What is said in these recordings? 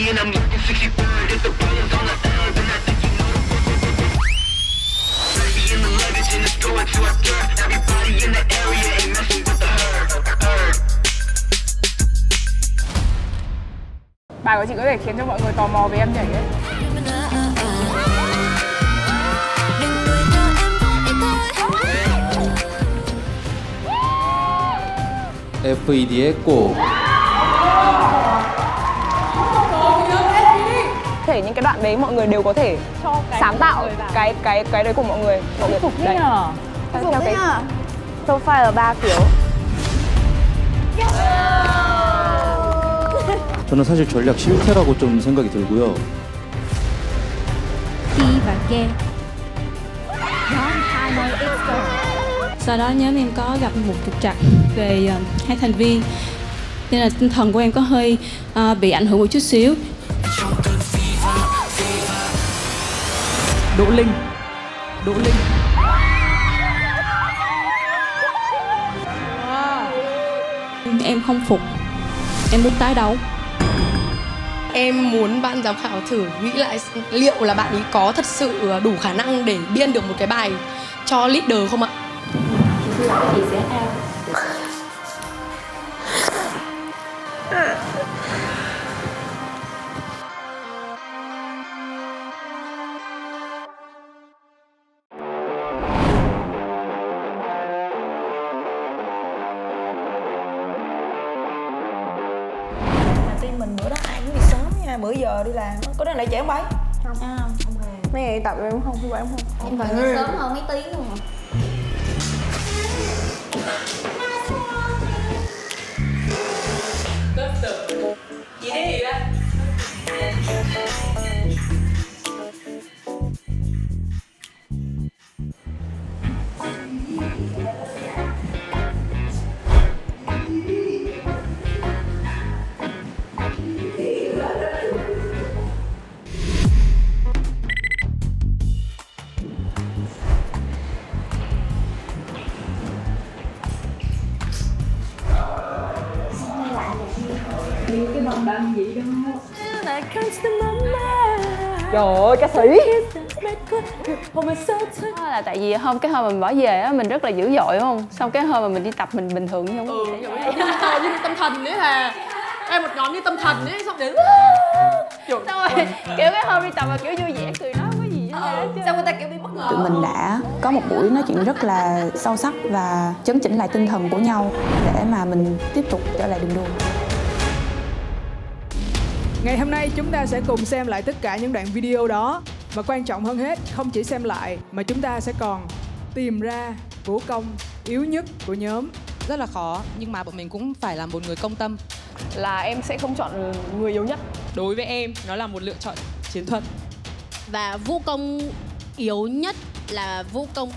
Bài của chị có thể khiến cho mọi người tò mò về em nhảy ấy. FED의 꽃. Thể những cái đoạn đấy mọi người đều có thể sáng tạo cái đấy của mọi người. Mọi người phục đấy nhờ. Theo cái profile 3 kiểu. 저는 사실 전략 실패라고 좀 생각이 들고요. Đi và ghe. Sau đó nhóm em có gặp một trục trặc về hai thành viên, nên là tinh thần của em có hơi bị ảnh hưởng một chút xíu. Đỗ Linh. Em không phục, em muốn tái đấu. Em muốn ban giám khảo thử nghĩ lại liệu là bạn ấy có thật sự đủ khả năng để biên được một cái bài cho leader không ạ? Chị sẽ out. Team mình bữa đó ai cũng đi sớm nha, bữa giờ đi làm. Có đứa lại trễ không bấy? Không hề. Mấy ngày tập em không, thứ bảy em không. Em phải ngủ sớm hơn mấy tiếng luôn mà. Chị đi vậy? Cái bằng đăng gì đó. Trời ơi, ca sĩ. Là tại vì cái hôm mình bỏ về á, mình rất là dữ dội không? Xong cái hôm mà mình đi tập mình bình thường không? Như tâm thần đấy hà. Em một nhóm như tâm thần ấy, xong đến Xong rồi kiểu cái hôm đi tập mà kiểu vui vẻ cười nói không có gì hết. xong người ta kiểu bị bất ngờ. Tụi mình đã có một buổi nói chuyện rất là sâu sắc và chấn chỉnh lại tinh thần của nhau để mà mình tiếp tục trở lại đường đua. Ngày hôm nay chúng ta sẽ cùng xem lại tất cả những đoạn video đó. Và quan trọng hơn hết, không chỉ xem lại mà chúng ta sẽ còn tìm ra vũ công yếu nhất của nhóm. Rất là khó, nhưng mà bọn mình cũng phải là một người công tâm. Là em sẽ không chọn người yếu nhất. Đối với em, nó là một lựa chọn chiến thuật. Và vũ công yếu nhất là vũ công.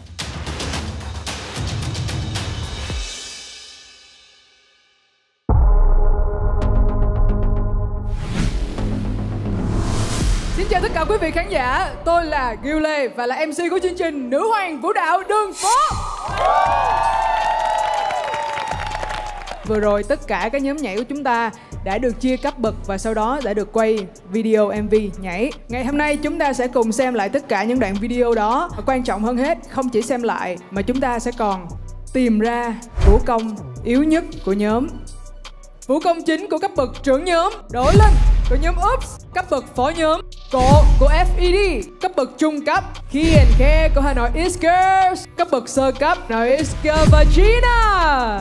Xin chào tất cả quý vị khán giả, tôi là Gil Lê và là MC của chương trình Nữ Hoàng Vũ Đạo Đường Phố. Vừa rồi tất cả các nhóm nhảy của chúng ta đã được chia cấp bậc và sau đó đã được quay video MV nhảy. Ngày hôm nay chúng ta sẽ cùng xem lại tất cả những đoạn video đó. Và quan trọng hơn hết, không chỉ xem lại mà chúng ta sẽ còn tìm ra vũ công yếu nhất của nhóm. Vũ công chính của cấp bậc trưởng nhóm, Đỗ Linh của nhóm Oops. Cấp bậc phó nhóm, Cộ của FED. Cấp bậc trung cấp, Key and Khe của Hà Nội East Girls. Cấp bậc sơ cấp, Hà Nội East Girls và Gina.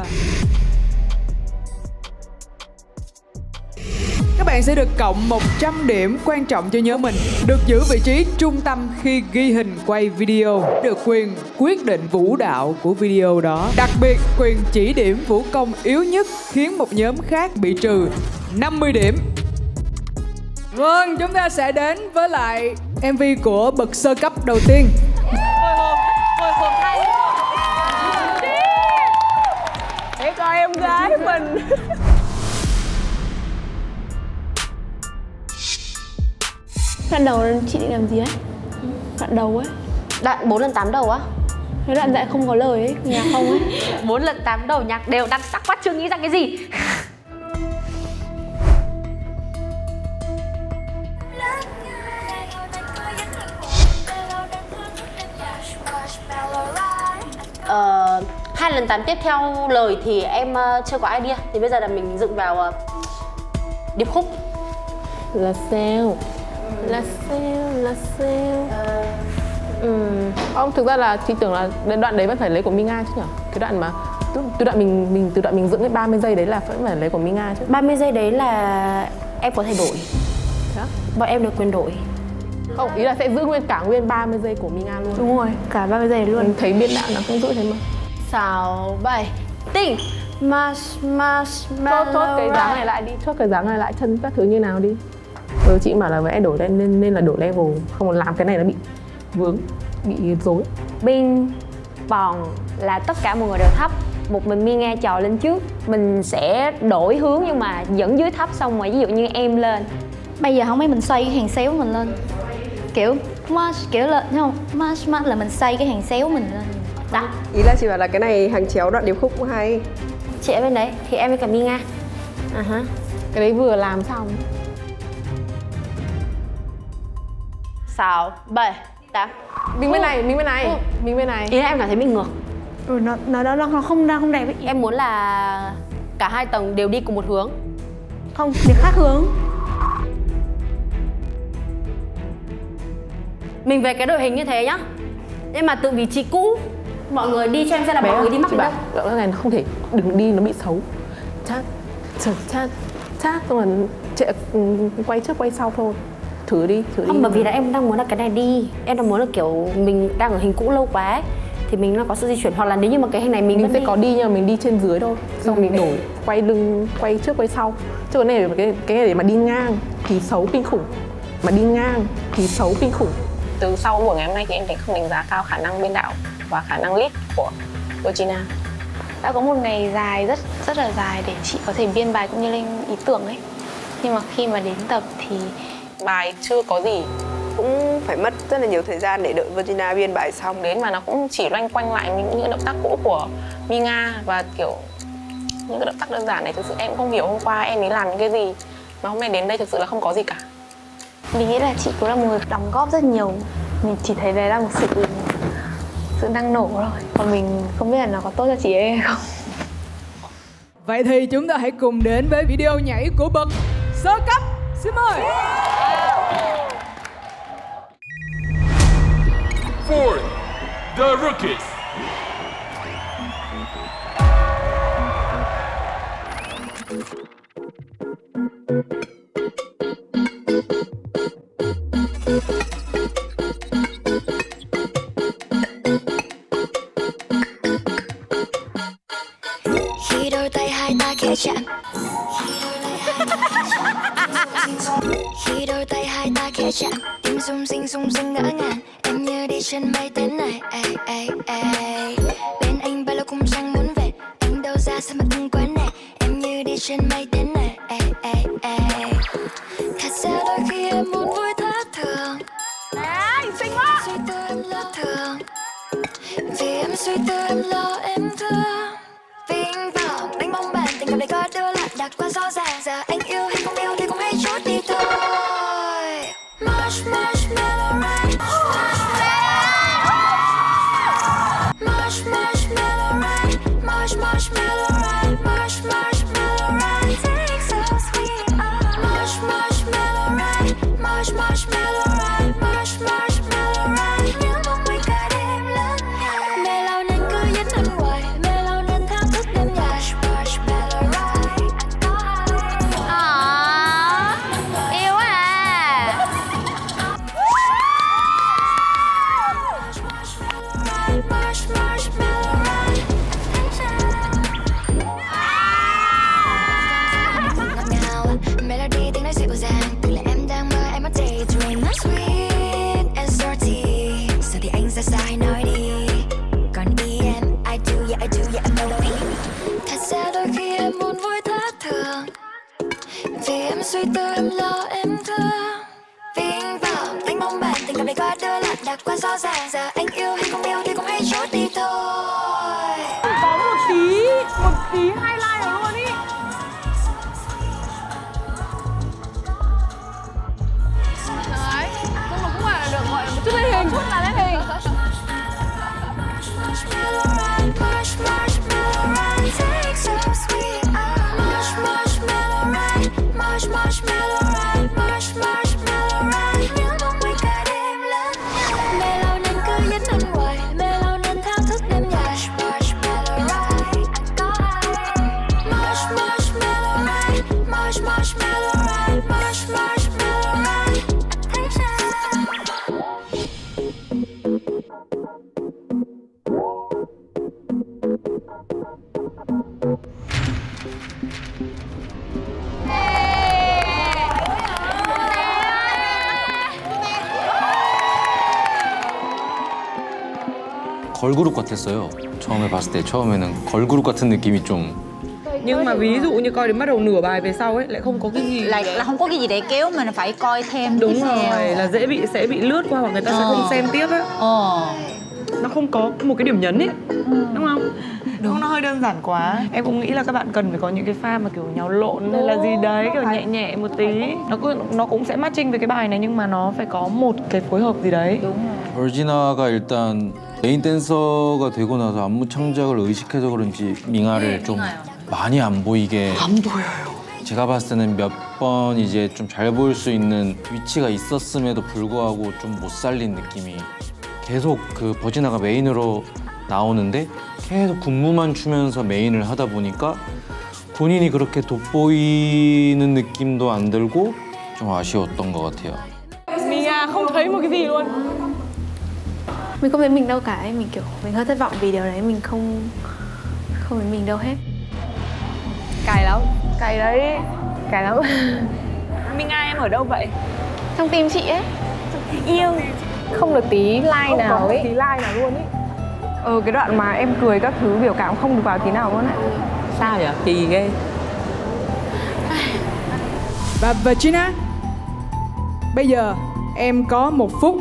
Các bạn sẽ được cộng 100 điểm quan trọng cho nhóm mình. Được giữ vị trí trung tâm khi ghi hình quay video. Được quyền quyết định vũ đạo của video đó. Đặc biệt quyền chỉ điểm vũ công yếu nhất khiến một nhóm khác bị trừ 50 điểm. Vâng, chúng ta sẽ đến với lại MV của bậc sơ cấp đầu tiên. Hồi hộp thay. Để coi em gái mình. Đoạn đầu chị định làm gì ấy? Đoạn đầu ấy. Đoạn 4 lần 8 đầu á? Cái đoạn dạy không có lời ấy, nhạc không ấy. 4 lần 8 đầu nhạc đều đang sắc quá chưa nghĩ ra cái gì. 2 lần tán tiếp theo lời thì em chưa có idea. Thì bây giờ là mình dựng vào điệp khúc. Là sao? Là sao? Là sao? Thực ra là chị tưởng là đoạn đấy vẫn phải lấy của Minga chứ nhỉ? Cái đoạn mà từ đoạn mình dựng cái 30 giây đấy là vẫn phải lấy của Minga chứ. 30 giây đấy là em có thể đổi. Bọn em được quyền đổi. Không, ý là sẽ giữ nguyên 30 giây của Minga luôn. Đúng rồi, cả 30 giây luôn. Mình thấy biên đạo nó không giữ thế mà. 6, 7, tinh. Chốt cái dáng này lại đi, chốt cái dáng này lại, chân các thứ như nào đi. Chị bảo là vẽ đổi lên nên là đổi level, không còn làm cái này nó bị vướng, bị rối. Ping pong là tất cả mọi người đều thấp, một mình Minga trò lên trước, mình sẽ đổi hướng nhưng mà dẫn dưới thấp, xong rồi ví dụ như em lên. Bây giờ không mấy mình xoay cái hàng xéo mình lên, kiểu kiểu lên, thấy không? March là mình xoay cái hàng xéo mình lên. Đó. Ý là chị bảo là cái này hàng chéo đoạn điệp khúc cũng hay. Chị ở bên đấy thì em với cả Minga. Cái đấy vừa làm xong. 6, 7, 8. Mình bên này, mình bên này. Ý là em cảm thấy mình ngược. Nó không đẹp ấy. Em muốn là cả 2 tầng đều đi cùng một hướng. Không, để khác hướng. Mình về cái đội hình như thế nhá. Nhưng mà từ vị trí cũ mọi người đi cho em xem là mọi người đi mắc đến đâu. Đoạn này nó không thể, đừng đi nó bị xấu. Chát xong rồi quay trước quay sau thôi. Thử đi. Không, bởi vì là em đang muốn là cái này đi. Em đang muốn là kiểu mình đang ở hình cũ lâu quá ấy, thì mình nó có sự di chuyển, hoặc là nếu như mà cái hình này mình sẽ có đi nhưng mà mình đi trên dưới thôi. Xong mình đổi quay lưng, quay trước quay sau. Chứ cái này để mà đi ngang thì xấu kinh khủng. Mà đi ngang thì xấu kinh khủng. Từ sau buổi ngày hôm nay thì em thấy không đánh giá cao khả năng biên đạo và khả năng lead của Regina. Đã có một ngày dài, rất là dài để chị có thể biên bài cũng như lên ý tưởng ấy. Nhưng mà khi mà đến tập thì bài chưa có gì, cũng phải mất rất là nhiều thời gian để đợi Regina biên bài xong. Đến mà nó cũng chỉ loanh quanh lại những động tác cũ của Minga, và kiểu những cái động tác đơn giản này thực sự em không hiểu hôm qua em ấy làm những cái gì mà hôm nay đến đây thực sự là không có gì cả. mình nghĩ là chị cũng là một người đóng góp rất nhiều. Mình chỉ thấy đấy là một sự năng nổ rồi, còn mình không biết là nó có tốt cho chị ấy hay không. Vậy thì chúng ta hãy cùng đến với video nhảy của bậc sơ cấp. Xin mời. For the rookies. Khi đôi tay hai ta khẽ chạm, khi đôi tay hai ta khẽ chạm, tim rung rinh ngỡ ngàng, em như đi trên mây đến này. Bên anh bao lâu cũng chẳng muốn về, anh đâu ra sao mà thương quá nè, em như đi trên mây đến này. Thật ra đôi khi em muốn vui thất thường, xinh quá, suy tư em lo thường, vì em suy tư em lo em thương. Vì anh vào đánh bóng bàn, tình cảm này có đưa lại đạt quá rõ ràng, giờ anh yêu hay không yêu thì cũng hãy chốt đi thôi. Marshmallow ride, marshmallow ride, marshmallow ride, marshmallow ride, take so sweet. Marshmallow ride, marshmallow ride, marshmallow ride, nhớ mong mình cả đêm lớn ngày. Mê lâu nên cứ dẫn anh hoài, mê lâu nên thao thức đêm dài. Marshmallow ride, Yêu quá à. Melody tiếng nói dịu dàng, tưởng là em đang mơ, em mất daydream. Sweet and salty, giờ thì anh ra sai nói đi. Còn em, I do yeah, I know it. Thật ra đôi khi em muốn vui thất thường, vì em suy tư em lo em thương. Vì anh vào đánh bóng bàn, tình cảm này có đưa lại đạt quá rõ ràng, giờ anh yêu hay không yêu thì cũng hãy chốt đi thôi. Có một tí highlight rồi luôn ý. Đấy, nhưng mà cũng là được gọi là một chút lên hình. Chút là lên hình. Marshmallow ride, marshmallow 걸그룹 같았어요. 처음에 봤을 때 처음에는 걸그룹 같은 느낌이 좀. Nhưng mà ví dụ như coi đến bắt đầu nửa bài về sau ấy lại không có cái gì là không có cái gì để kéo mình phải coi thêm. Đúng rồi, là sẽ bị lướt qua hoặc người ta sẽ không xem tiếp á. Nó không có một cái điểm nhấn ấy, đúng không? Đúng, nó hơi đơn giản quá. Em cũng nghĩ là các bạn cần phải có những cái pha mà kiểu nhào lộn hay là gì đấy, kiểu nhẹ nhẹ một tí. Nó cũng sẽ matching với cái bài này nhưng mà nó phải có một cái phối hợp gì đấy. Đúng rồi. 벌지나가 일단 메인 댄서가 되고 나서 안무 창작을 의식해서 그런지 밍아를 좀 많이 안 보이게. 안 보여요. 제가 봤을 때는 몇 번 이제 좀 잘 보일 수 있는 위치가 있었음에도 불구하고 좀 못 살린 느낌이. 계속 그 버지나가 메인으로 나오는데 계속 군무만 추면서 메인을 하다 보니까 본인이 그렇게 돋보이는 느낌도 안 들고 좀 아쉬웠던 것 같아요. Mia không thấy một cái gì luôn. Mình không thấy mình đâu cả, mình kiểu mình hơi thất vọng vì điều đấy, mình không thấy mình đâu hết. Cay lắm. Cay đấy, cay lắm. Mia em ở đâu vậy? Trong tim chị ấy. Yêu. Không được tí like nào ấy. Không có tí like nào luôn ấy. Cái đoạn mà em cười các thứ biểu cảm không được vào tí nào luôn á. Sao vậy? Kỳ ghê. Và Virginia, bây giờ em có 1 phút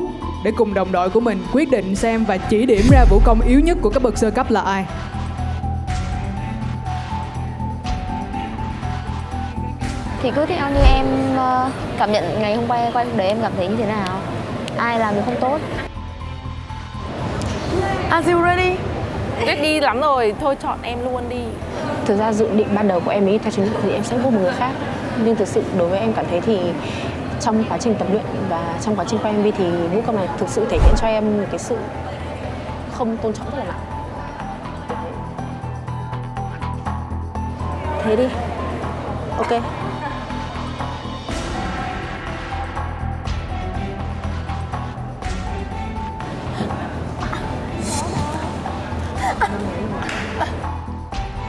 để cùng đồng đội của mình quyết định xem và chỉ điểm ra vũ công yếu nhất của các bậc sơ cấp là ai. Thì cứ theo như em cảm nhận ngày hôm qua quay để em cảm thấy như thế nào. Ai làm được không tốt. Are you ready? Ready lắm rồi, thôi chọn em luôn đi. Thực ra dự định ban đầu của em ấy theo chính thì em sẽ vô một người khác. Nhưng thực sự đối với em cảm thấy thì trong quá trình tập luyện và trong quá trình quay MV thì vũ công này thực sự thể hiện cho em một cái sự không tôn trọng rất là nặng. Thế đi. Ok.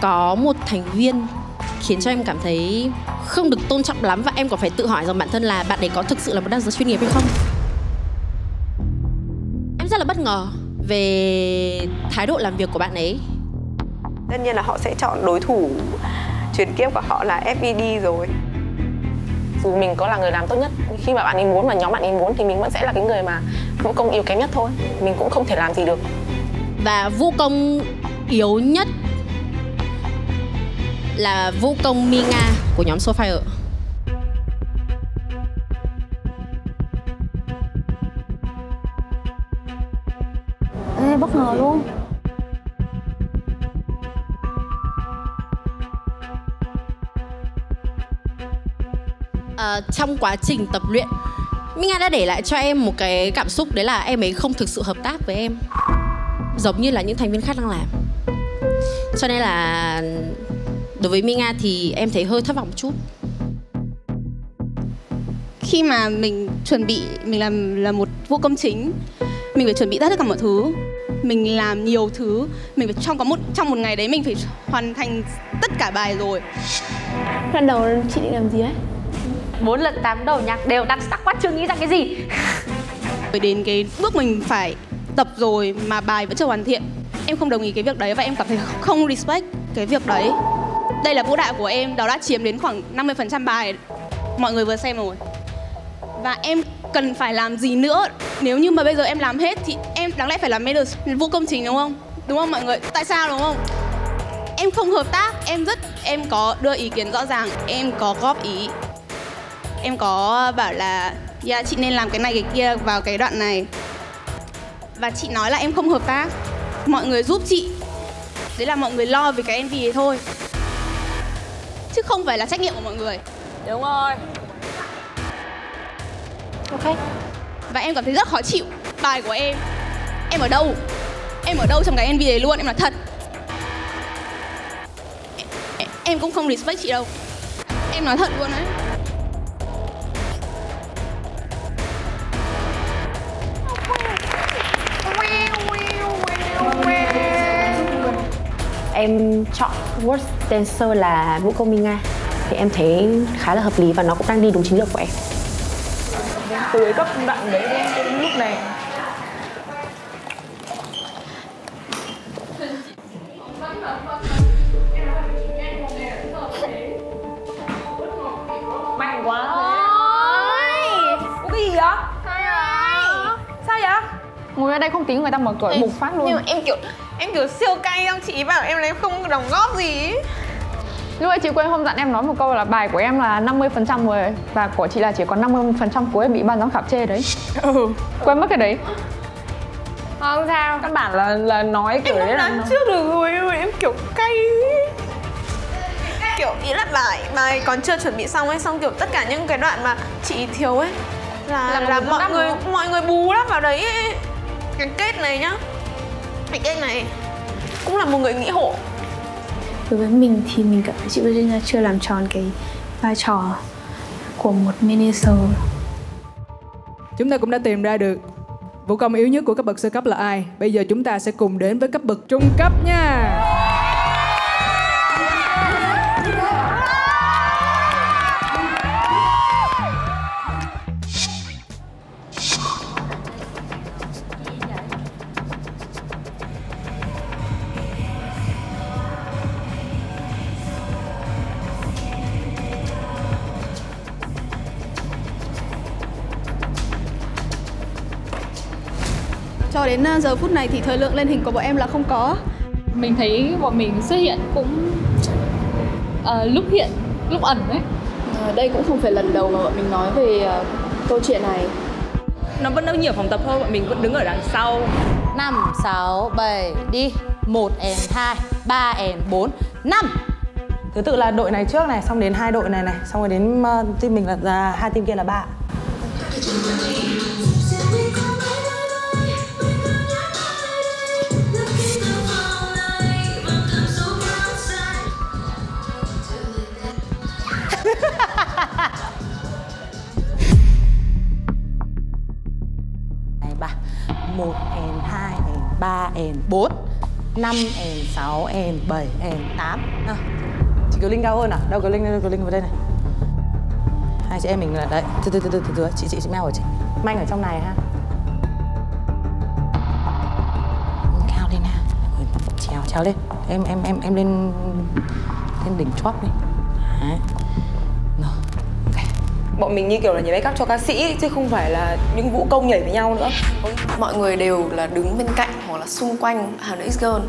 Có một thành viên khiến cho em cảm thấy không được tôn trọng lắm và em còn phải tự hỏi rằng bản thân là bạn ấy có thực sự là một dancer chuyên nghiệp hay không. Em rất là bất ngờ về thái độ làm việc của bạn ấy. Tất nhiên là họ sẽ chọn đối thủ chuyển kiếp của họ là FED rồi. Dù mình có là người làm tốt nhất, khi mà bạn ấy muốn và nhóm bạn ấy muốn thì mình vẫn sẽ là cái người mà vũ công yếu kém nhất thôi. Mình cũng không thể làm gì được. Và vũ công yếu nhất là vũ công Minga của nhóm Soulfire. Ê, bất ngờ luôn. Trong quá trình tập luyện, Minga đã để lại cho em một cái cảm xúc đấy là em ấy không thực sự hợp tác với em, giống như là những thành viên khác đang làm. Cho nên là đối với Minga thì em thấy hơi thất vọng một chút. Khi mà mình chuẩn bị, mình là một vũ công chính, mình phải chuẩn bị tất cả mọi thứ. Mình làm nhiều thứ, mình phải trong một ngày đấy mình phải hoàn thành tất cả bài rồi. Lần đầu chị định làm gì đấy? 4 lần 8 đầu nhạc đều đặc sắc quá, chưa nghĩ ra cái gì. Đến cái bước mình phải tập rồi mà bài vẫn chưa hoàn thiện, em không đồng ý cái việc đấy và em cảm thấy không respect cái việc đấy. Đây là vũ đạo của em, đó đã chiếm đến khoảng 50% bài mọi người vừa xem rồi. Và em cần phải làm gì nữa? Nếu như mà bây giờ em làm hết thì em đáng lẽ phải làm major vũ công chính, đúng không? Đúng không mọi người? Tại sao đúng không? Em không hợp tác, em có đưa ý kiến rõ ràng, em có góp ý. Em có bảo là chị nên làm cái này cái kia vào cái đoạn này. Và chị nói là em không hợp tác. Mọi người giúp chị. Đấy là mọi người lo về cái MV ấy thôi, chứ không phải là trách nhiệm của mọi người. Đúng rồi. Ok. Và em cảm thấy rất khó chịu. Bài của em ở đâu? Em ở đâu trong cái MV đấy luôn, em nói thật. Em cũng không respect chị đâu. Em nói thật luôn đấy. Em chọn worst dancer là vũ công Minga thì em thấy khá là hợp lý và nó cũng đang đi đúng chiến lược của em. Từ cái cấp đoạn đấy đến lúc này Mạnh quá. Có cái gì vậy? Sao vậy? Ngồi ở đây không tính người ta mở cửa bùng phát luôn. Nhưng mà em kiểu siêu cay không? Chị bảo em lấy không đóng góp gì ý. Lúc ấy chị quên hôm dặn em nói một câu là bài của em là 50% rồi và của chị là chỉ còn 50% cuối bị ban giám khảo chê đấy. Quên mất cái đấy. Không sao. Căn bản là nói kiểu đấy là em trước được rồi, em kiểu cay. Kiểu ý là bài còn chưa chuẩn bị xong ấy, xong kiểu tất cả những cái đoạn mà chị thiếu ấy là mọi người bù đắp vào đấy ấy. Cái kết này nhá, cái kết này cũng là một người nghĩ hộ. Đối với mình thì mình cảm thấy chị Virginia chưa làm tròn cái vai trò của một manager. Chúng ta cũng đã tìm ra được vũ công yếu nhất của cấp bậc sơ cấp là ai. Bây giờ chúng ta sẽ cùng đến với cấp bậc trung cấp nha. Cho đến giờ phút này thì thời lượng lên hình của bọn em là không có. Mình thấy bọn mình xuất hiện cũng lúc hiện, lúc ẩn đấy. Đây cũng không phải lần đầu mà bọn mình nói về câu chuyện này. Nó vẫn ở nhiều phòng tập thôi, bọn mình vẫn đứng ở đằng sau. 5, 6, 7, đi 1 and 2, 3 and 4, 5. Thứ tự là đội này trước này, xong đến hai đội này này, xong rồi đến team mình là hai team kia là 3. Này bà 1 and 2 and 3 and 4, 5 and 6 and 7 and 8. Chị Kiều Linh cao hơn à? Đâu Kiều Linh vào đây này. Hai chị em mình là đấy. Từ chị Mel hả chị? Manh ở trong này ha. Cao lên nào. Trèo lên. Em lên đỉnh chóp đi. Đấy. Rồi. Okay. Bọn mình như kiểu là nhảy backup cho ca sĩ chứ không phải là những vũ công nhảy với nhau nữa. Mọi người đều là đứng bên cạnh hoặc là xung quanh Hà Nội X Girl.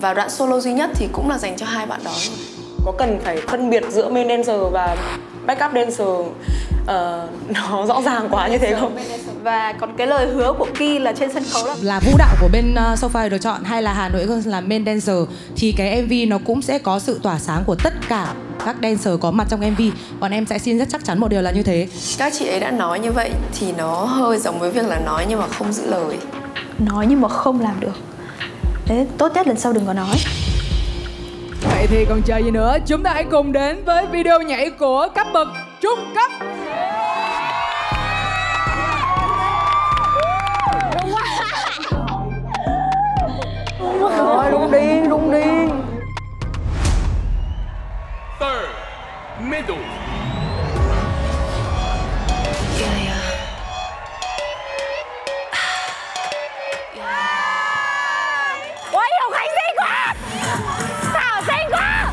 Và đoạn solo duy nhất thì cũng là dành cho hai bạn đó luôn. Có cần phải phân biệt giữa main dancer và backup dancer nó rõ ràng quá như thế không? Và còn cái lời hứa của Ki là trên sân khấu là vũ đạo của bên Sophia được chọn hay là Hà Nội Girls là main dancer thì cái MV nó cũng sẽ có sự tỏa sáng của tất cả các dancer có mặt trong MV. Bọn em sẽ xin rất chắc chắn một điều là như thế. Các chị ấy đã nói như vậy thì nó hơi giống với việc là nói nhưng mà không giữ lời. Nói nhưng mà không làm được. Đấy, tốt nhất lần sau đừng có nói. Vậy thì còn chờ gì nữa, chúng ta hãy cùng đến với video nhảy của cấp bậc trung cấp. Rồi, rung điên. Third, middle. Ôi, Hồng Khánh xinh quá. Thảo xinh quá.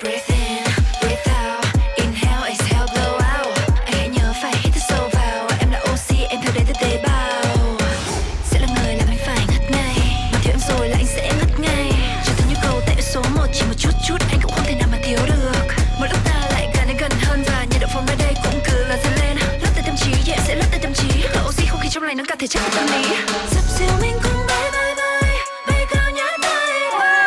Breathe in, breathe out, inhale, exhale, blow out. Anh hãy nhớ phải hít thở sâu vào. Em là oxy, em theo đến từ tế bào. Sẽ là người làm anh phải ngất ngây. Mà thiếu em rồi là anh sẽ ngất ngay. Trở thành nhu cầu tại số 1, chỉ một chút anh cũng không thể nào mà thiếu được. Một lúc ta lại càng đến gần hơn và nhiệt độ phòng nơi đây cũng cứ là dần lên. Lót tới tâm trí, yeah, sẽ lót tới tâm trí. Thở oxy không khí trong này nâng cao thể chất tâm lý. Dập dìu mình cùng bay bay bay, bay cao nhát bay bay.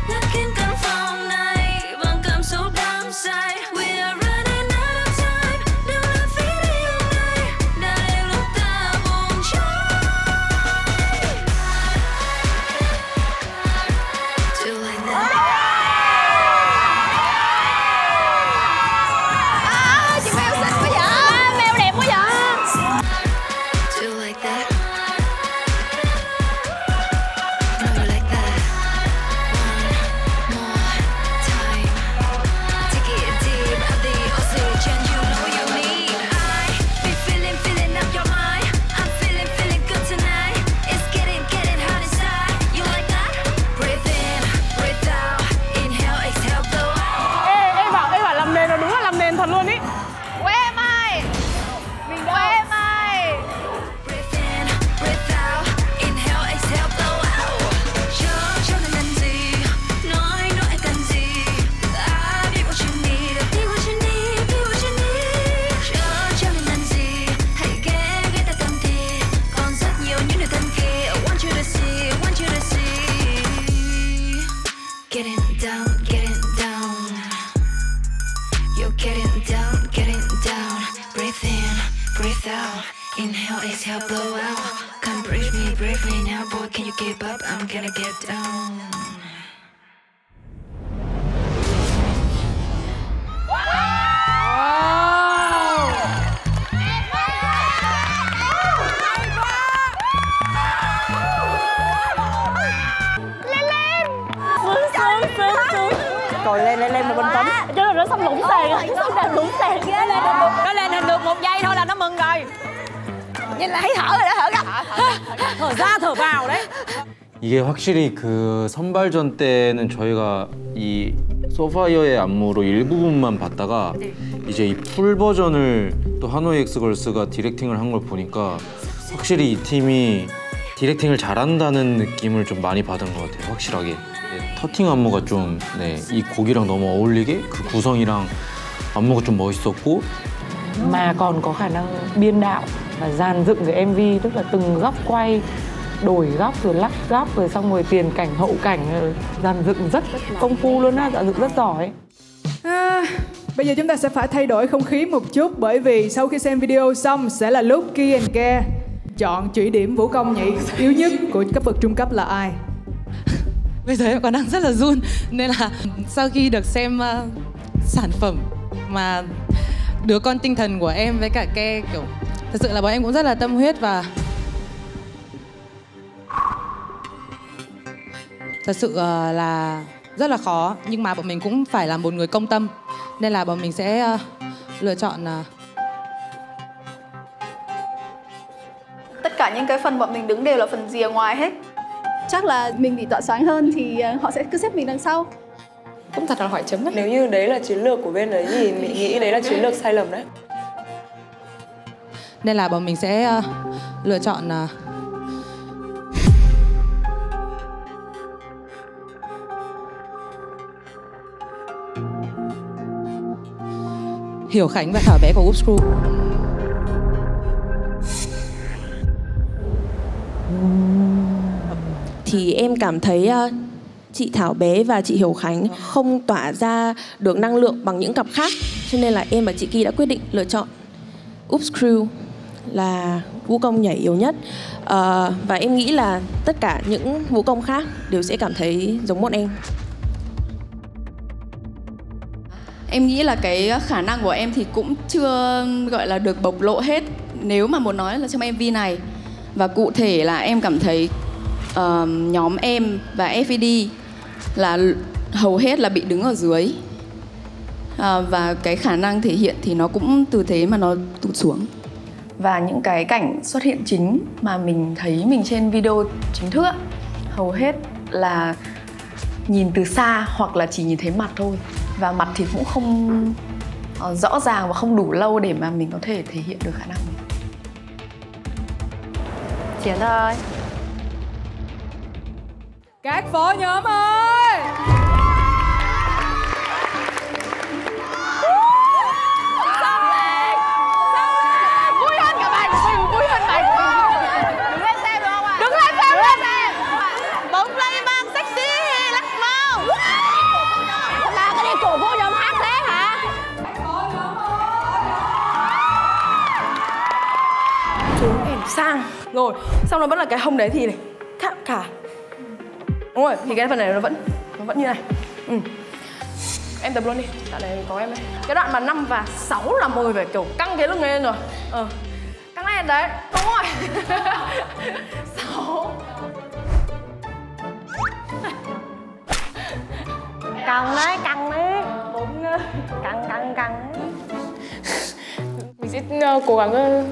Lấp kín căn phòng này bằng cảm xúc đắm say. We are running out of time. Đừng làm phí đi hôm nay. Đã đến lúc ta bùng cháy. Till like that. Chị Mel xinh quá vậy. Mel đẹp quá vậy. Của em ơi. Mình đâu? Của em ơi. Inhale, exhale, blow out. Come breathe me now, boy. Can you keep up? I'm gonna get down. Trời lên một bình tĩnh. Chứ là nó xong lũng sàn. Xong là lũng sàn. Nó lên hình được 1 giây thôi là nó mừng rồi. Nhìn lại thấy thở rồi đó, thở ra. Thở ra thở vào đấy. 이게 확실히 그 선발전 때는 저희가 이 소파이어의 안무로 일부분만 봤다가 이제 이 풀 버전을 또 하노이 엑스걸스가 디렉팅을 한 걸 보니까 확실히 이 팀이 디렉팅을 잘한다는 느낌을 좀 많이 받은 것 같아요. 확실하게. 터팅 안무가 좀 이 곡이랑 너무 어울리게 그 구성이랑 안무가 좀 멋있었고 mà còn có khả năng biên đạo và dàn dựng cái MV, tức là từng góc quay đổi góc rồi lắc góc rồi xong rồi tiền cảnh hậu cảnh rồi dàn dựng rất công phu luôn á, dàn dựng rất giỏi. Bây giờ chúng ta sẽ phải thay đổi không khí một chút, bởi vì sau khi xem video xong sẽ là lúc Ki and Ke chọn chỉ điểm vũ công nhảy yếu nhất của cấp bậc trung cấp là ai. Bây giờ em còn đang rất là run, nên là sau khi được xem sản phẩm mà đứa con tinh thần của em với cả Ke kiểu thật sự là bọn em cũng rất là tâm huyết và thật sự là rất là khó, nhưng mà bọn mình cũng phải là một người công tâm nên là bọn mình sẽ lựa chọn tất cả những cái phần bọn mình đứng đều là phần rìa ngoài hết. Chắc là mình bị tỏa sáng hơn thì họ sẽ cứ xếp mình đằng sau. Cũng thật là hỏi chấm đấy. Nếu như đấy là chiến lược của bên đấy thì mình nghĩ đấy là chiến lược sai lầm đấy. Nên là bọn mình sẽ lựa chọn Hiểu Khánh và Thảo Bé của Upscrew. Thì em cảm thấy chị Thảo Bé và chị Hiểu Khánh không tỏa ra được năng lượng bằng những cặp khác, cho nên là em và chị Ki đã quyết định lựa chọn Upscrew là vũ công nhảy yếu nhất. Và em nghĩ là tất cả những vũ công khác đều sẽ cảm thấy giống bọn em. Em nghĩ là cái khả năng của em thì cũng chưa gọi là được bộc lộ hết nếu mà muốn nói là trong MV này. Và cụ thể là em cảm thấy nhóm em và FED là hầu hết là bị đứng ở dưới. Và cái khả năng thể hiện thì nó cũng từ thế mà nó tụt xuống. Và những cái cảnh xuất hiện chính mà mình thấy mình trên video chính thức á, hầu hết là nhìn từ xa hoặc là chỉ nhìn thấy mặt thôi. Và mặt thì cũng không rõ ràng và không đủ lâu để mà mình có thể thể hiện được khả năng mình. Chiến ơi. Các phó nhóm ơi. Vui hơn cả bài của mình, vui hơn bài của mình. Đứng lên xem được không ạ? Đứng lên xem, đứng lên xem. Bóng play mang sexy, lắc mau. Là cái đi cổ vũ nhóm hát thế hả? Chúng em sang rồi, xong nó vẫn là cái hông đấy thì này cả. Đúng rồi, thì cái phần này nó vẫn như này. Em tập luôn đi, đoạn này có em đây. Cái đoạn mà 5 và 6 là mồi phải kiểu căng cái lưng này lên rồi. Căng lên đấy, đúng rồi. 6. Căng đấy, căng đấy. Căng. Mình sẽ cố gắng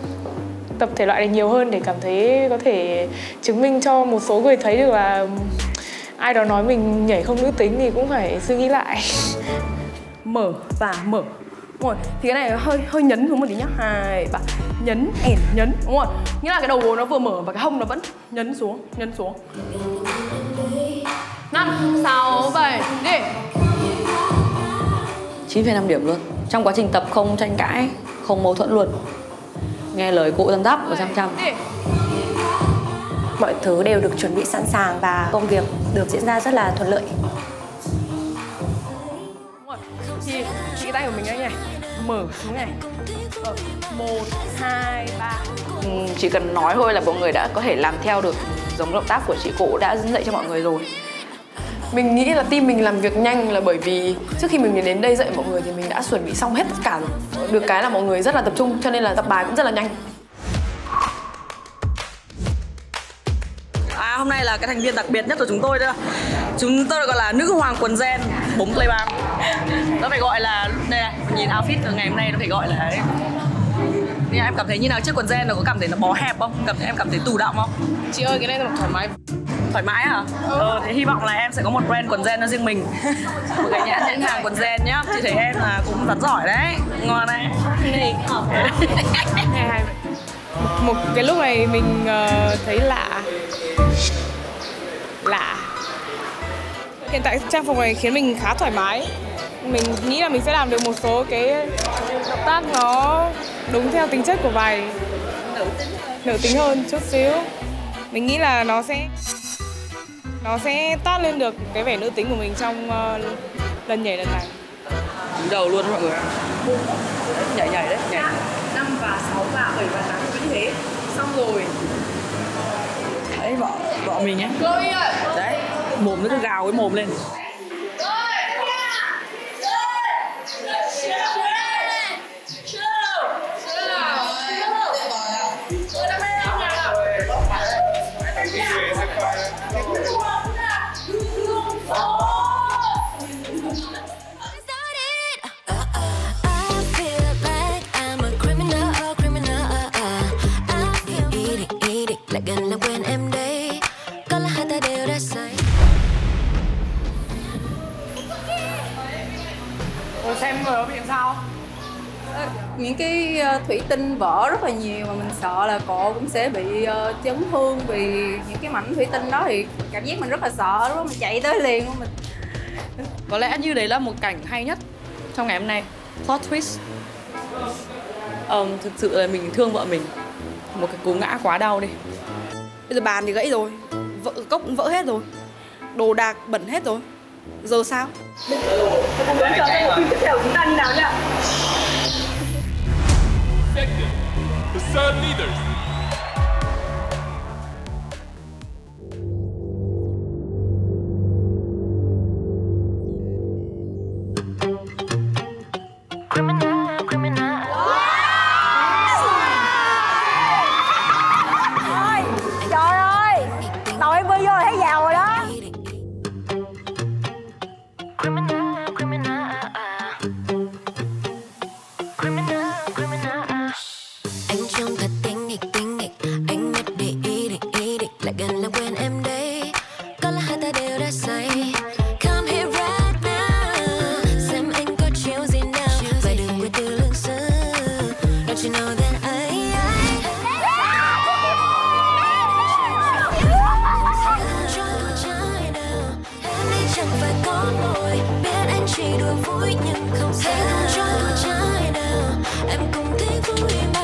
tập thể loại này nhiều hơn để cảm thấy có thể chứng minh cho một số người thấy được là ai đó nói mình nhảy không nữ tính thì cũng phải suy nghĩ lại. Mở và mở. Đúng rồi, thì cái này hơi nhấn xuống một tí nhá. 2, 3, nhấn, nhấn. Đúng rồi, nghĩa là cái đầu gối nó vừa mở và cái hông nó vẫn nhấn xuống, 5, 6, 7, đi. 9,5 điểm luôn. Trong quá trình tập không tranh cãi, không mâu thuẫn luôn. Nghe lời cụ răm rắp và chăm. Mọi thứ đều được chuẩn bị sẵn sàng và công việc được diễn ra rất là thuận lợi. Thì cái tay của mình đây này, mở xuống này. 1, 2, 3. Chỉ cần nói thôi là mọi người đã có thể làm theo được giống động tác của chị cụ đã dẫn dạy cho mọi người rồi. Mình nghĩ là team mình làm việc nhanh là bởi vì trước khi mình đến đây dạy mọi người thì mình đã chuẩn bị xong hết tất cả rồi. Được cái là mọi người rất là tập trung cho nên là tập bài cũng rất là nhanh. Hôm nay là cái thành viên đặc biệt nhất của chúng tôi đó. Chúng tôi gọi là nữ hoàng quần gen bóng playback. Nó phải gọi là đây này, nhìn outfit của ngày hôm nay nó phải gọi là đấy. Nhưng em cảm thấy như nào chiếc quần gen nó có cảm thấy nó bó hẹp không? Em cảm thấy tù động không? Chị ơi, cái này nó thoải mái. Thoải mái hả? Thì hy vọng là em sẽ có một brand quần gen cho riêng mình. Một cái nhãn hàng quần gen nhá. Chị thấy em là cũng rất giỏi đấy. Ngon đấy. Một cái lúc này mình thấy lạ. Hiện tại trang phục này khiến mình khá thoải mái. Mình nghĩ là mình sẽ làm được một số cái động tác nó đúng theo tính chất của bài, nữ tính hơn chút xíu. Mình nghĩ là nó sẽ toát lên được cái vẻ nữ tính của mình trong lần nhảy lần này. Đứng đầu luôn đó mọi người. Nhảy đấy, nhảy. 5 và 6 và 7 và 8 vẫn thế. Xong rồi. Đấy, vợ mình nhé. Đấy, mồm nó cứ gào cái mồm lên. Xem người bị làm sao? Những cái thủy tinh vỡ rất là nhiều mà mình sợ là cộ cũng sẽ bị chấn thương vì những cái mảnh thủy tinh đó, thì cảm giác mình rất là sợ, lúc đó mình chạy tới liền luôn. Có lẽ như đấy là một cảnh hay nhất trong ngày hôm nay. Plot twist. Thực sự là mình thương vợ mình. Một cái cú ngã quá đau đi. Bây giờ bàn thì gãy rồi, cốc cũng vỡ hết rồi, đồ đạc bẩn hết rồi. Giờ sao? Tôi cùng đón chờ cho bộ phim tiếp theo chúng ta như nào nhá. Second, the Sun Leaders. Trời ơi, đầu em bơi vô là thấy giàu rồi đó. Anh trông thật tinh nghịch, anh mất để ý định, lại gần là quên em đây. Có là hai ta đều đã say. Come here right now, xem anh có chiều gì nào, và đừng quên từ lưng xưa. Don't you know that chẳng phải có nổi, biết anh chỉ đùa vui nhưng không sẽ không cho đùa trái nào. Em cũng thấy vui mà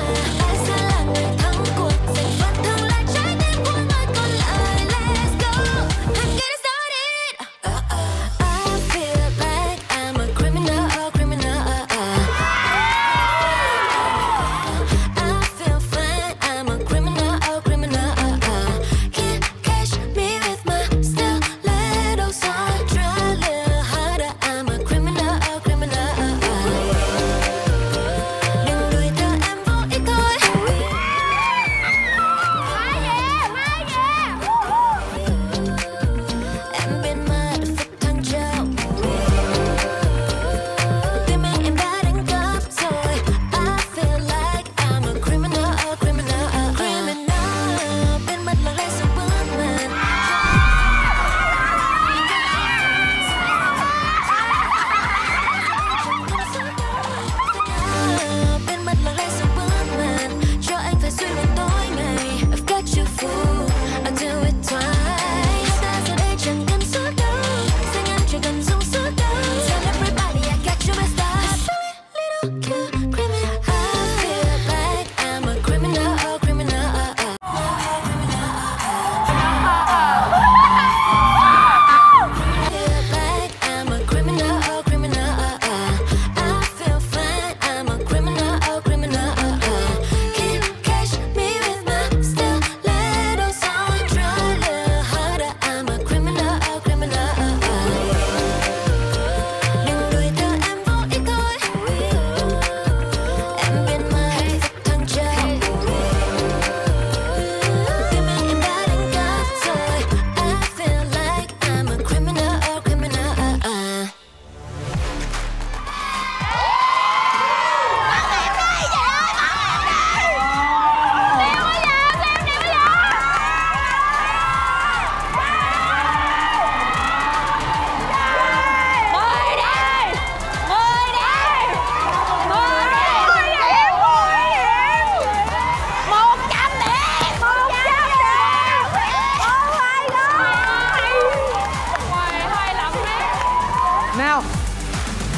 ai sẽ là người thắng cuộc, giành phần thắng là trái tim của người còn lại. Let's go and get it started. I feel like I'm a criminal, criminal.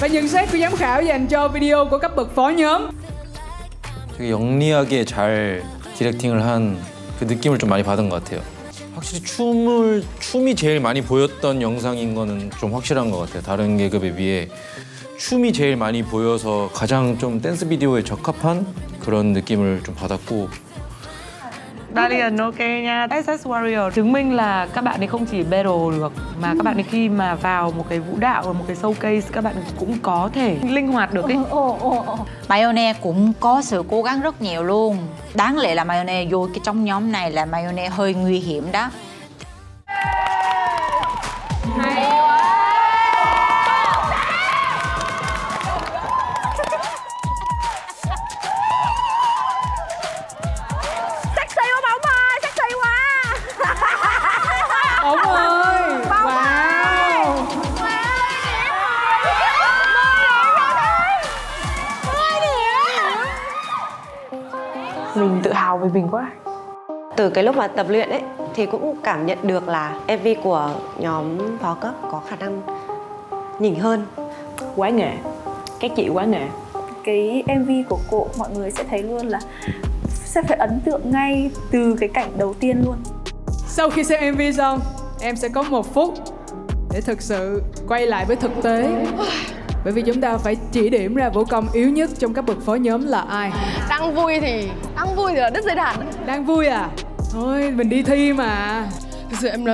nhận xét của giám khảo dành cho video của cấp bậc phó nhóm. 되게 영리하게 잘 디렉팅을 한 그 느낌을 좀 많이 받은 것 같아요. 확실히 춤이 제일 많이 보였던 영상인 거는 좀 확실한 것 같아요. 다른 계급에 비해 춤이 제일 많이 보여서 가장 좀 댄스 비디오에 적합한 그런 느낌을 좀 받았고. Dalian ok nha. SS Warrior chứng minh là các bạn ấy không chỉ battle được mà các bạn ấy khi mà vào một cái vũ đạo và một cái showcase các bạn cũng có thể linh hoạt được ấy. Mayonnaise cũng có sự cố gắng rất nhiều luôn. Đáng lẽ là Mayonnaise vô cái trong nhóm này là Mayonnaise hơi nguy hiểm đó. Bóng ơi! Wow! Mình tự hào về mình quá. Từ cái lúc mà tập luyện ấy thì cũng cảm nhận được là MV của nhóm phó cấp có khả năng nhỉnh hơn. Quá nghệ. Các chị quá nghệ. Cái MV của cô mọi người sẽ thấy luôn là sẽ phải ấn tượng ngay từ cái cảnh đầu tiên luôn. Sau khi xem MV xong, em sẽ có 1 phút để thực sự quay lại với thực tế. Bởi vì chúng ta phải chỉ điểm ra vũ công yếu nhất trong các bậc phó nhóm là ai. Đang vui thì là đứt dây đàn. Đang vui à? Thôi mình đi thi mà. Thực sự em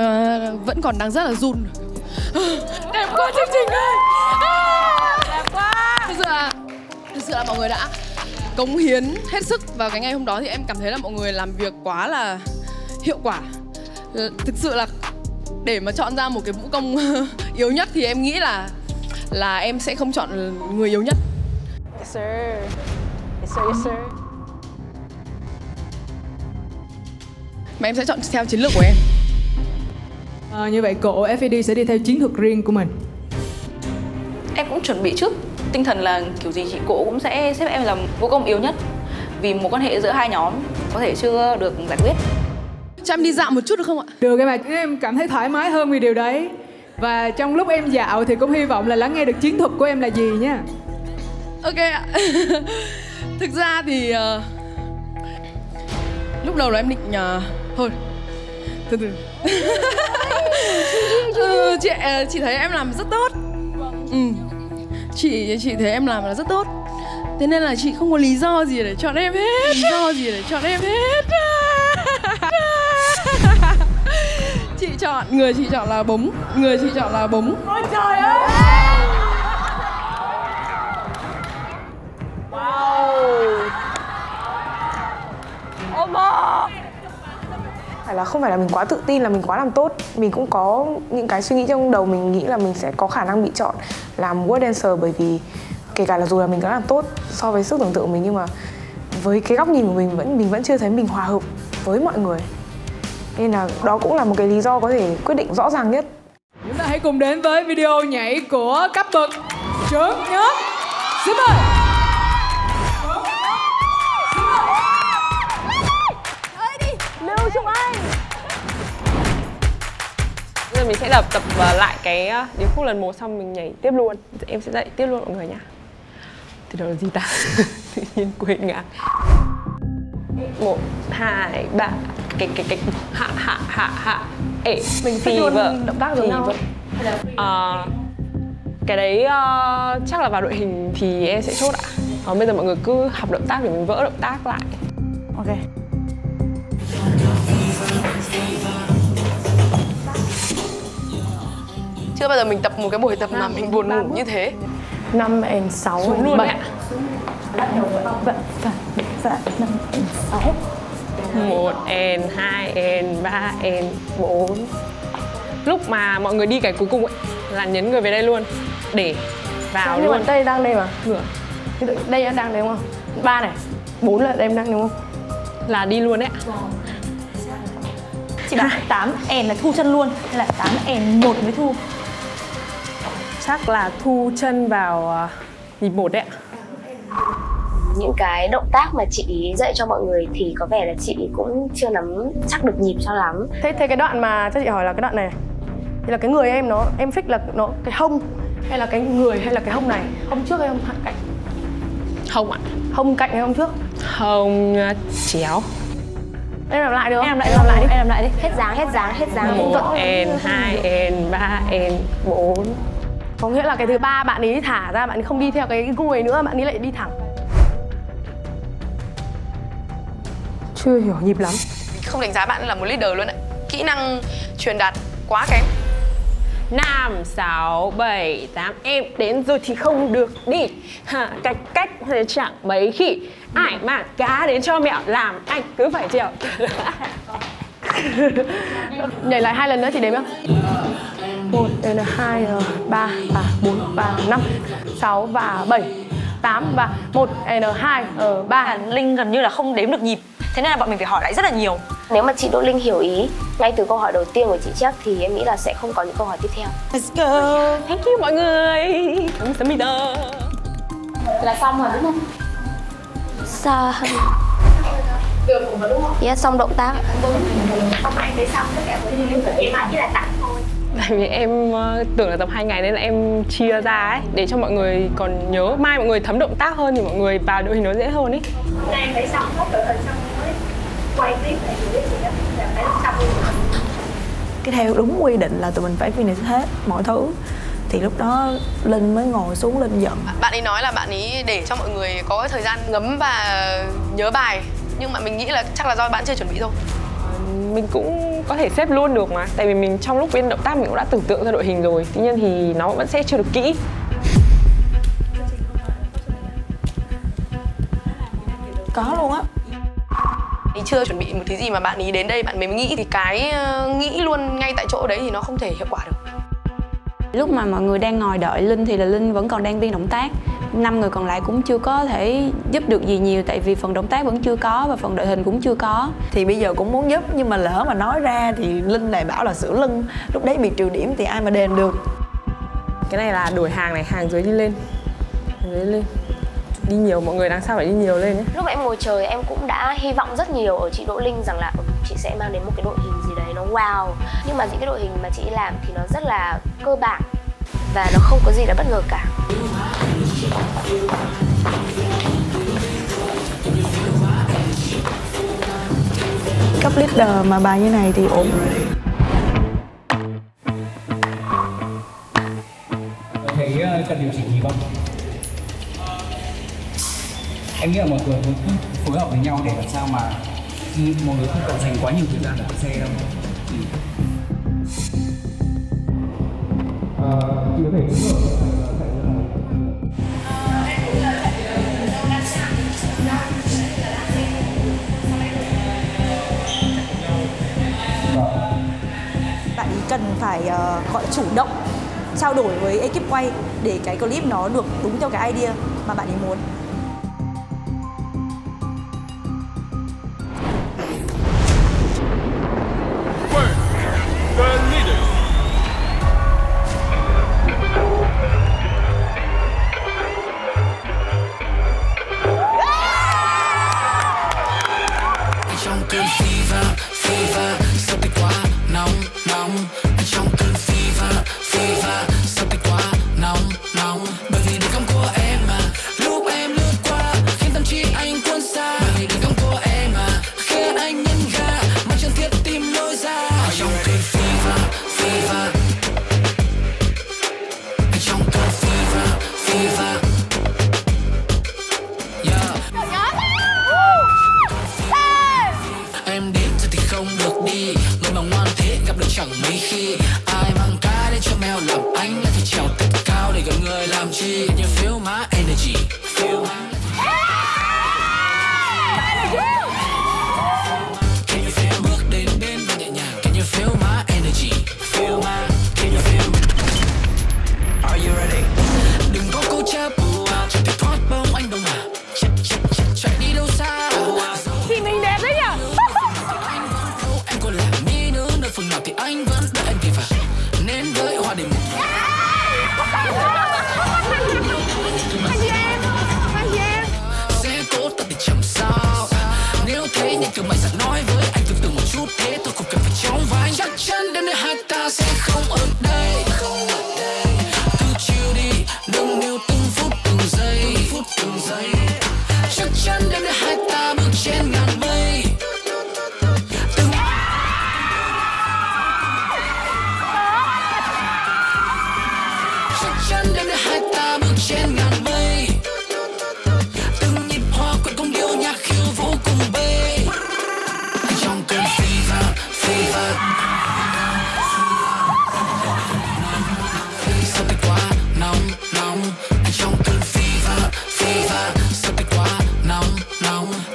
vẫn còn đang rất là run. Đẹp quá chương trình ơi. Đẹp quá. Thực sự là mọi người đã cống hiến hết sức vào cái ngày hôm đó, thì em cảm thấy là mọi người làm việc quá là hiệu quả. Thực sự là để mà chọn ra một cái vũ công yếu nhất thì em nghĩ là em sẽ không chọn người yếu nhất. Yes sir. Yes sir, yes sir. Mà em sẽ chọn theo chiến lược của em. Như vậy cổ FPD sẽ đi theo chiến thuật riêng của mình. Em cũng chuẩn bị trước tinh thần là kiểu gì chị cổ cũng sẽ xếp em làm vũ công yếu nhất, vì mối quan hệ giữa hai nhóm có thể chưa được giải quyết. Cho em đi dạo một chút được không ạ? Được em ạ, em cảm thấy thoải mái hơn vì điều đấy. Và trong lúc em dạo thì cũng hy vọng là lắng nghe được chiến thuật của em là gì nha. Ok ạ. Thực ra thì lúc đầu là em định thôi từ từ. Chị thấy em làm rất tốt. Chị thấy em làm là rất tốt. Thế nên là chị không có lý do gì để chọn em hết. Người chị chọn là bống. Ôi trời ơi. Wow. Không phải là mình quá tự tin là mình quá làm tốt. Mình cũng có những cái suy nghĩ trong đầu, mình nghĩ là mình sẽ có khả năng bị chọn làm world dancer, bởi vì kể cả là dù là mình có làm tốt so với sức tưởng tượng của mình, nhưng mà với cái góc nhìn của mình vẫn chưa thấy mình hòa hợp với mọi người. Nên là đó cũng là một cái lý do có thể quyết định rõ ràng nhất. Chúng ta hãy cùng đến với video nhảy của cấp bậc trưởng nhóm. Xin mời. Lưu Trung Anh. Bây giờ mình sẽ tập lại cái điệp khúc lần 1 xong mình nhảy tiếp luôn. Em sẽ dạy tiếp luôn mọi người nhá. Thì đó là gì ta? Tự nhiên quên ngang. 1, 2, 3. Cái hạ ệ. Mình phi luôn động tác giống nhau. Cái đấy chắc là vào đội hình thì em sẽ chốt ạ. Bây giờ mọi người cứ học động tác để mình vỡ động tác lại. Ok. Chưa bao giờ mình tập một cái buổi tập mà mình buồn ngủ như thế. 5 and 6 xuống luôn 7. ạ. Bắt đầu vận 5 and 6. 1 and 2 and 3 and 4. Lúc mà mọi người đi cái cuối cùng ấy là nhấn người về đây luôn để vào luôn. Bàn tay đang đây mà. Đây đang đây đúng không? 3 này, 4 là em đang đúng không? Là đi luôn đấy ạ. Chị bảo 8 and là thu chân luôn hay là 8 and 1 mới thu? Chắc là thu chân vào nhịp 1 đấy ạ. Những cái động tác mà chị dạy cho mọi người thì có vẻ là chị cũng chưa nắm chắc được nhịp cho lắm. Thế cái đoạn mà cho chị hỏi là cái đoạn này thì là cái người em em fix là nó cái hông Hay là cái người hay là cái hông này? Hông trước hay hông cạnh? Hông ạ. Hông cạnh hay hông trước? Hông chéo. Em làm lại được không? Em làm lại đi. Hết dáng. 1 en, 2 en, 3 en, 4. Có nghĩa là cái thứ ba bạn ấy thả ra, bạn ấy không đi theo cái guồi nữa, bạn ấy lại đi thẳng. Chưa hiểu nhịp lắm. Không đánh giá bạn là một leader luôn ạ. Kỹ năng truyền đạt quá kém. 5, 6, 7, 8. Em đến rồi thì không được đi. Cách chẳng mấy khi. Ai mà cá đến cho mẹo làm anh cứ phải chịu. Nhảy lại 2 lần nữa thì đếm không? 1, đây là 2, 3 và 4 và 5, 6 và 7, 8 và 1, N2, 3. Linh gần như là không đếm được nhịp. Thế nên là bọn mình phải hỏi lại rất là nhiều. Nếu mà chị Đỗ Linh hiểu ý ngay từ câu hỏi đầu tiên của chị chắc thì em nghĩ là sẽ không có những câu hỏi tiếp theo. Let's go. Thank you mọi người. Là xong rồi đúng không? Xong. Được rồi đúng không? Yes, xong động tác. Xong anh thấy xong tất cả mọi người em chỉ là tặng thôi. Tại vì em tưởng là tập 2 ngày nên là em chia ra ấy để cho mọi người còn nhớ, mai mọi người thấm động tác hơn thì mọi người vào đội hình nó dễ hơn ấy. Hôm nay em thấy xong hết đội hình xong mới quay tiếp lại chị đó, là phải xong luôn. Cái theo đúng quy định là tụi mình phải finish hết mọi thứ. Thì lúc đó Linh mới ngồi xuống, Linh giận. Bạn ấy nói là bạn ấy để cho mọi người có cái thời gian ngấm và nhớ bài. Nhưng mà mình nghĩ là chắc là do bạn chưa chuẩn bị thôi. Mình cũng có thể xếp luôn được mà. Tại vì mình trong lúc bên động tác mình cũng đã tưởng tượng ra đội hình rồi. Tuy nhiên thì nó vẫn sẽ chưa được kỹ. Có luôn á. Ý chưa chuẩn bị một thứ gì mà bạn ý đến đây bạn mới nghĩ thì cái nghĩ luôn ngay tại chỗ đấy thì nó không thể hiệu quả được. Lúc mà mọi người đang ngồi đợi Linh thì là Linh vẫn còn đang biên động tác. 5 người còn lại cũng chưa có thể giúp được gì nhiều tại vì phần động tác vẫn chưa có và phần đội hình cũng chưa có. Thì bây giờ cũng muốn giúp nhưng mà lỡ mà nói ra thì Linh lại bảo là sửa lưng. Lúc đấy bị trừ điểm thì ai mà đền được. Cái này là đuổi hàng này, hàng dưới đi lên. Hàng dưới lên. Đi nhiều, mọi người đang sao phải đi nhiều lên ấy. Lúc mà em ngồi chờ em cũng đã hy vọng rất nhiều ở chị Đỗ Linh rằng là chị sẽ mang đến một cái đội hình gì đấy nó wow. Nhưng mà những cái đội hình mà chị làm thì nó rất là cơ bản và nó không có gì là bất ngờ cả. Cấp leader mà bài như này thì ổn. Thấy cần điều chỉnh gì không? Em nghĩ là mọi người phối hợp với nhau để làm sao mà mọi người không cần dành quá nhiều thời gian ở xe đâu. Chỉ có thể phối hợp. Bạn ý cần phải gọi là chủ động trao đổi với ekip quay để cái clip nó được đúng theo cái idea mà bạn ấy muốn. Chắc chắn đến nơi hai ta sẽ không ở đây. Từ chiều đi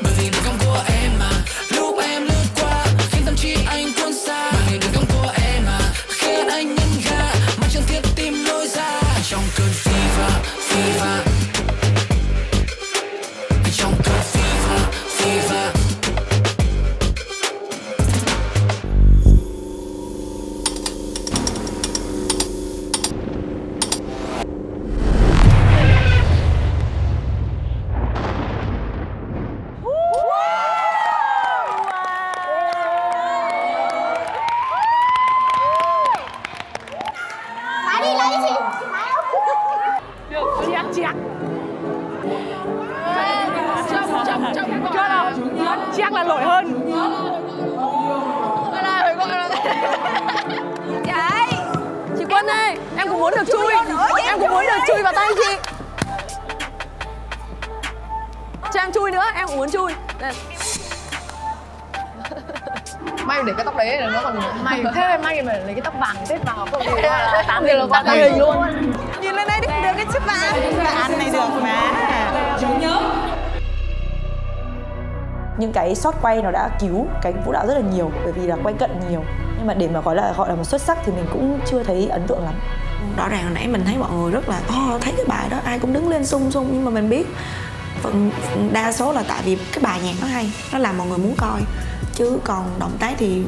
bởi vì đường cong của em mà lúc em lướt qua khiến tâm trí anh cuốn xa, bởi vì đường cong của em mà khiến anh nhân ga mà chẳng thiết tìm lối ra trong cơn fever fever, trong cơn fever fever. Chắc là nổi hơn. Chị Quân ơi, em cũng muốn được chui. Em cũng muốn được chui vào tay chị. Cho em chui nữa, em cũng muốn chui. May để cái tóc đấy nó còn may thế, may mà lấy cái tóc vàng tết vào không thì 8 giờ là qua tay hình luôn. Nhìn lên đây được cái chiếc vàng. Anh này được mà. Những cái shot quay nó đã cứu cái vũ đạo rất là nhiều, bởi vì là quay cận nhiều, nhưng mà để mà gọi là một xuất sắc thì mình cũng chưa thấy ấn tượng lắm. Rõ ràng hồi nãy mình thấy mọi người rất là thấy cái bài đó ai cũng đứng lên sung sung, nhưng mà mình biết phần đa số là tại vì cái bài nhạc nó hay, nó làm mọi người muốn coi, chứ còn động tác thì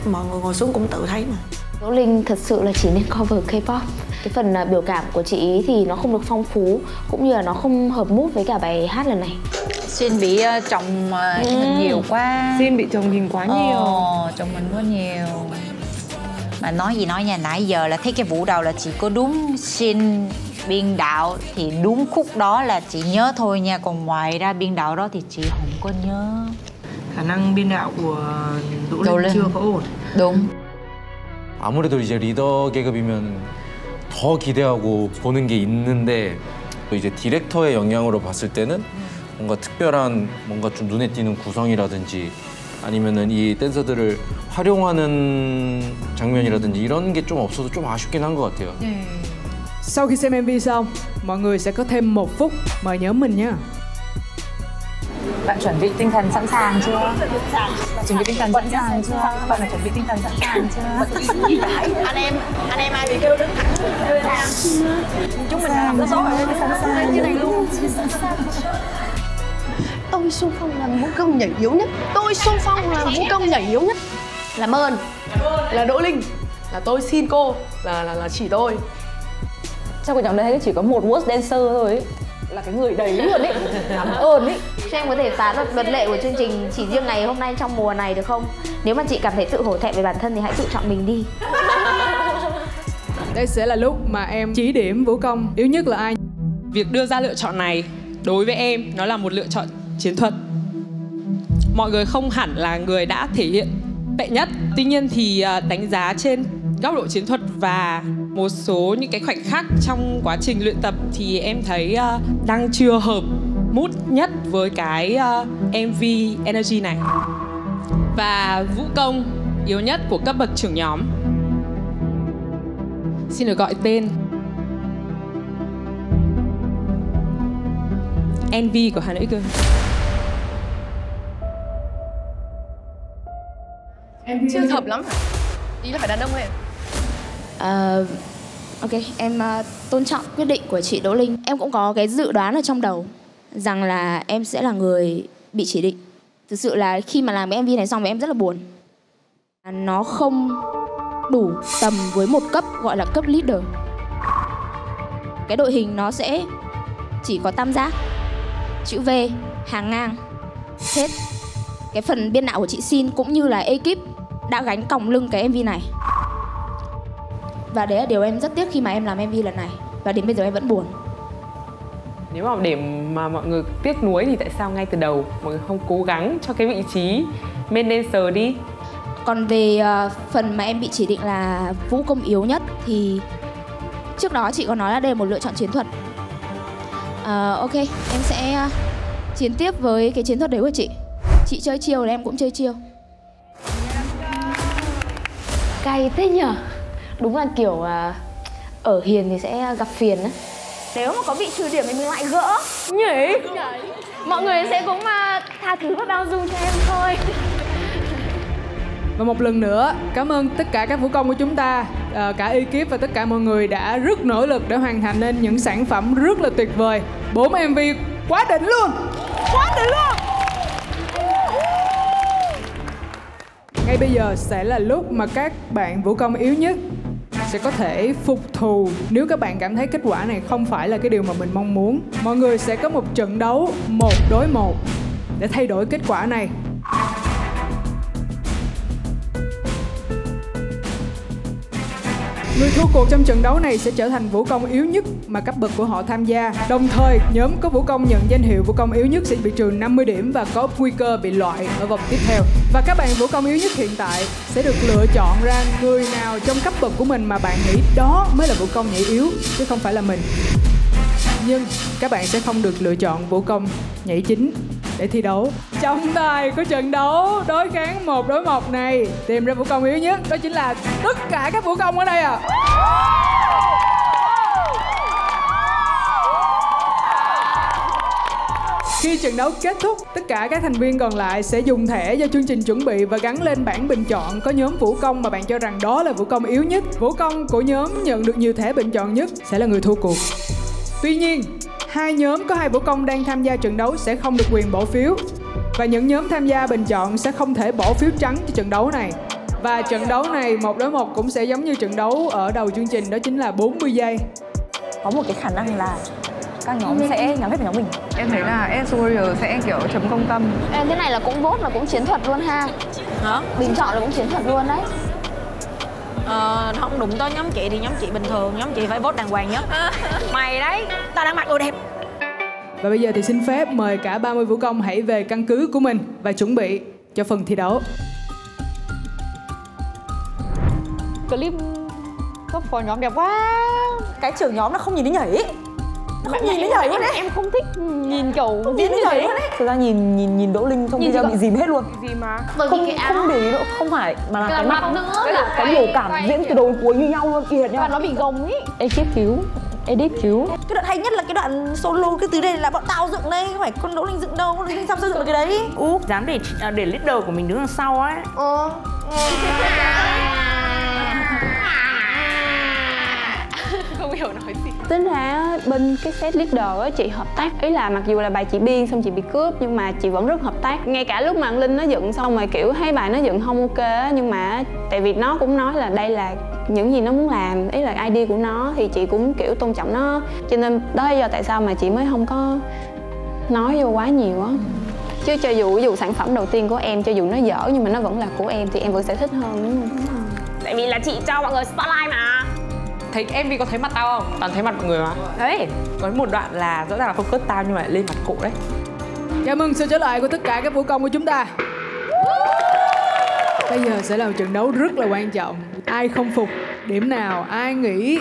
mọi người ngồi xuống cũng tự thấy mà. Đỗ Linh thật sự là chỉ nên cover K-pop. Cái phần biểu cảm của chị ý thì nó không được phong phú, cũng như là nó không hợp mood với cả bài hát lần này. Xin bị chồng hình nhiều quá. Xin bị chồng hình quá nhiều. Chồng mình quá nhiều. Mà nói gì nói nha, nãy giờ là thấy cái vũ đạo là chỉ có đúng xin biên đạo thì đúng khúc đó là chị nhớ thôi nha, còn ngoài ra biên đạo đó thì chị không có nhớ. Khả năng biên đạo của Đỗ Linh chưa có ổn. Đúng. 아무래도 이제 리더 계급이면 더 기대하고 보는 게 있는데 이제 디렉터의 영향으로 봤을 때는 뭔가 특별한 뭔가 좀 눈에 띄는 구성이라든지 아니면은 이 댄서들을 활용하는 장면이라든지 이런 게 좀 없어서 좀 아쉽긴 한 것 같아요. Sau khi xem MV xong, mọi người sẽ có thêm 1 phút mời nhóm mình nha. Bạn chuẩn bị tinh thần sẵn sàng chưa? Bạn chuẩn bị tinh thần sẵn sàng chưa? Bạn phải chuẩn bị tinh thần sẵn sàng chưa? Anh em ai bị kêu đứng thẳng đưa thang. Chúng mình làm cái số rồi, sẵn sàng như này luôn. Tôi xung phong làm vũ công nhảy yếu nhất. Tôi xung phong làm vũ công nhảy yếu nhất. Làm ơn. Là Đỗ Linh. Là tôi xin cô. Là chỉ tôi. Trong cái nhóm đấy chỉ có một worst dancer thôi ấy. Là cái người đấy luôn ấy. Cảm ơn ấy. Cho em có thể phán luật lệ của chương trình chỉ riêng ngày hôm nay trong mùa này được không? Nếu mà chị cảm thấy tự hổ thẹn về bản thân thì hãy tự chọn mình đi. Đây sẽ là lúc mà em chỉ điểm vũ công yếu nhất là ai. Việc đưa ra lựa chọn này đối với em nó là một lựa chọn chiến thuật. Mọi người không hẳn là người đã thể hiện tệ nhất. Tuy nhiên thì đánh giá trên góc độ chiến thuật và một số những cái khoảnh khắc trong quá trình luyện tập thì em thấy đang chưa hợp mood nhất với cái MV Energy này. Và vũ công yếu nhất của cấp bậc trưởng nhóm xin được gọi tên Envy của Hà Nội cơ. Em chưa hợp lắm. Ý là phải đàn ông ấy. Ok, em tôn trọng quyết định của chị Đỗ Linh. Em cũng có cái dự đoán ở trong đầu rằng là em sẽ là người bị chỉ định. Thực sự là khi mà làm cái MV này xong thì em rất là buồn. Nó không đủ tầm với một cấp gọi là cấp leader. Cái đội hình nó sẽ chỉ có tam giác, chữ V, hàng ngang, hết. Cái phần biên đạo của chị Sin cũng như là ekip đã gánh còng lưng cái MV này. Và đấy là điều em rất tiếc khi mà em làm MV lần này. Và đến bây giờ em vẫn buồn. Nếu mà để mà mọi người tiếc nuối thì tại sao ngay từ đầu mọi người không cố gắng cho cái vị trí main dancer đi? Còn về phần mà em bị chỉ định là vũ công yếu nhất thì trước đó chị có nói là đây là một lựa chọn chiến thuật. Ok, em sẽ chiến tiếp với cái chiến thuật đấy của chị. Chị chơi chiêu thì em cũng chơi chiêu. Cay thế nhở? Đúng là kiểu ở hiền thì sẽ gặp phiền á. Nếu mà có bị trừ điểm thì mình lại gỡ. Nhỉ? Mọi người sẽ cũng tha thứ và bao dung cho em thôi. Và một lần nữa, cảm ơn tất cả các vũ công của chúng ta, cả ekip và tất cả mọi người đã rất nỗ lực để hoàn thành nên những sản phẩm rất là tuyệt vời. 4 MV quá đỉnh luôn. Quá đỉnh luôn. Ngay bây giờ sẽ là lúc mà các bạn vũ công yếu nhất sẽ có thể phục thù nếu các bạn cảm thấy kết quả này không phải là cái điều mà mình mong muốn. Mọi người sẽ có một trận đấu 1 đối 1 để thay đổi kết quả này. Người thua cuộc trong trận đấu này sẽ trở thành vũ công yếu nhất mà cấp bậc của họ tham gia. Đồng thời, nhóm có vũ công nhận danh hiệu vũ công yếu nhất sẽ bị trừ 50 điểm và có nguy cơ bị loại ở vòng tiếp theo. Và các bạn vũ công yếu nhất hiện tại sẽ được lựa chọn ra người nào trong cấp bậc của mình mà bạn nghĩ đó mới là vũ công nhảy yếu, chứ không phải là mình. Nhưng các bạn sẽ không được lựa chọn vũ công nhảy chính để thi đấu. Trọng tài của trận đấu đối kháng 1 đối 1 này tìm ra vũ công yếu nhất, đó chính là tất cả các vũ công ở đây à. Khi trận đấu kết thúc, tất cả các thành viên còn lại sẽ dùng thẻ do chương trình chuẩn bị và gắn lên bảng bình chọn có nhóm vũ công mà bạn cho rằng đó là vũ công yếu nhất. Vũ công của nhóm nhận được nhiều thẻ bình chọn nhất sẽ là người thua cuộc. Tuy nhiên, hai nhóm có hai vũ công đang tham gia trận đấu sẽ không được quyền bỏ phiếu. Và những nhóm tham gia bình chọn sẽ không thể bỏ phiếu trắng cho trận đấu này. Và trận đấu này 1 đối 1 cũng sẽ giống như trận đấu ở đầu chương trình, đó chính là 40 giây. Có một cái khả năng là các nhóm sẽ nhắm hết vào nhóm mình. Em thấy là Superior sẽ kiểu chấm công tâm. Thế này là cũng vote là cũng chiến thuật luôn ha. Hả? Bình chọn là cũng chiến thuật luôn đấy. Không đụng tới nhóm chị thì nhóm chị bình thường, nhóm chị phải vote đàng hoàng nhất. Mày đấy, tao đang mặc đồ đẹp. Và bây giờ thì xin phép mời cả 30 vũ công hãy về căn cứ của mình và chuẩn bị cho phần thi đấu. Clip cấp phó nhóm đẹp quá. Cái trưởng nhóm nó không nhìn đến nhảy ấy. Không nhìn đến nhảy luôn đấy. Em không thích nhìn kiểu không nhìn đến nhảy luôn đấy. Thực ra nhìn Đỗ Linh trong video bị dìm hết luôn. Gì mà? Không để ý đâu, không phải mà là cái mặt nữa, cái biểu cảm diễn từ đầu đến cuối như nhau luôn, y hệt nhau. Và nó bị gồng ý. Edit cứu. Cái đoạn hay nhất là cái đoạn solo, cái từ đây là bọn tao dựng đây, không phải con Đỗ Linh dựng đâu, con Đỗ Linh sao dựng được cái đấy. Dám để leader của mình đứng đằng sau ấy. Không hiểu nói gì. Tính ra bên cái set leader á, chị hợp tác, ý là mặc dù là bài chị biên xong chị bị cướp nhưng mà chị vẫn rất hợp tác. Ngay cả lúc mà Linh nó dựng xong rồi kiểu thấy bài nó dựng không ok á, nhưng mà tại vì nó cũng nói là đây là những gì nó muốn làm, ý là idea của nó thì chị cũng kiểu tôn trọng nó, cho nên đó là do tại sao mà chị mới không có nói vô quá nhiều á. Chứ cho dù ví dụ sản phẩm đầu tiên của em cho dù nó dở nhưng mà nó vẫn là của em thì em vẫn sẽ thích hơn, đúng không? Tại vì là chị cho mọi người spotlight mà. Thấy MV có thấy mặt tao không? Toàn thấy mặt mọi người mà. Đấy, có một đoạn là rõ ràng là focus tao nhưng mà lại lên mặt cụ đấy. Chào mừng sự trở lại của tất cả các vũ công của chúng ta. Bây giờ sẽ là một trận đấu rất là quan trọng. Ai không phục điểm nào, ai nghĩ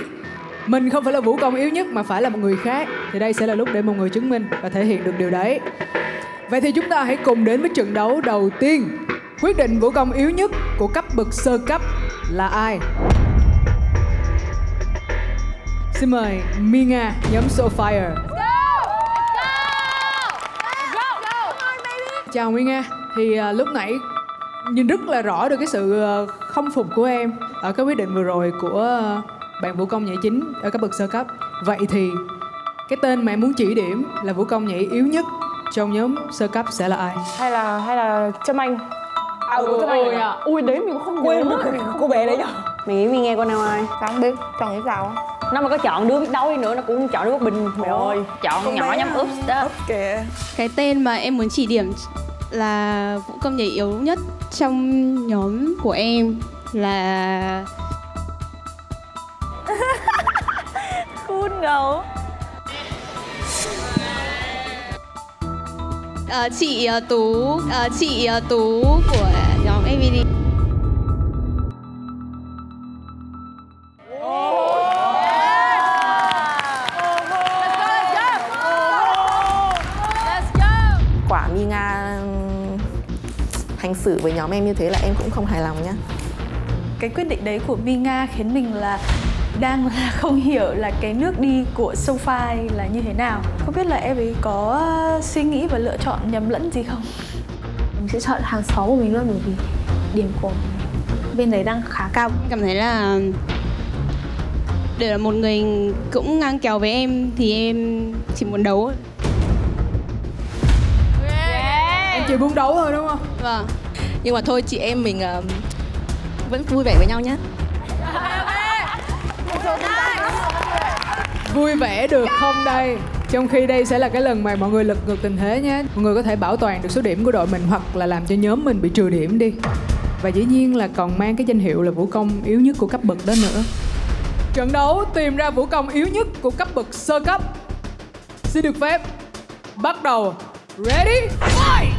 mình không phải là vũ công yếu nhất mà phải là một người khác, thì đây sẽ là lúc để một người chứng minh và thể hiện được điều đấy. Vậy thì chúng ta hãy cùng đến với trận đấu đầu tiên. Quyết định vũ công yếu nhất của cấp bậc sơ cấp là ai? Xin mời Minga, nhóm Soulfire. Chào Minga. Thì lúc nãy nhìn rất là rõ được cái sự không phục của em ở cái quyết định vừa rồi của bạn vũ công nhảy chính ở cấp bậc sơ cấp. Vậy thì cái tên mà em muốn chỉ điểm là vũ công nhảy yếu nhất trong nhóm sơ cấp sẽ là ai? Hay là Trâm Anh. Trâm Anh à? Ui đấy mình không quên được cô bé đấy nhở. Mình nghĩ nghe con nào ai? Sao không biết, chọn cái sao? Nó mà có chọn đứa biết đâu đi nữa nó cũng chọn đứa Bình. Mày ơi, chọn con nhỏ nhóm Oops đó. Kìa. Cái tên mà em muốn chỉ điểm là vũ công nhảy yếu nhất trong nhóm của em là Cool ngầu. Chị Tú của nhóm AVD. Quả Minga hành xử với nhóm em như thế là em cũng không hài lòng nhá. Cái quyết định đấy của Minga khiến mình là đang là không hiểu là cái nước đi của SoFi là như thế nào. Không biết là em ấy có suy nghĩ và lựa chọn nhầm lẫn gì không? Mình sẽ chọn hàng xóm của mình luôn, bởi vì điểm của bên đấy đang khá cao. Cảm thấy là để là một người cũng ngang kèo với em thì em chỉ muốn đấu. Em chỉ muốn đấu thôi đúng không? Vâng. Nhưng mà thôi chị em mình vẫn vui vẻ với nhau nhé. Vui vẻ được không đây? Trong khi đây sẽ là cái lần mà mọi người lật ngược tình thế nhé. Mọi người có thể bảo toàn được số điểm của đội mình hoặc là làm cho nhóm mình bị trừ điểm đi. Và dĩ nhiên là còn mang cái danh hiệu là vũ công yếu nhất của cấp bậc đó nữa. Trận đấu tìm ra vũ công yếu nhất của cấp bậc sơ cấp. Xin được phép bắt đầu. Ready? Fight!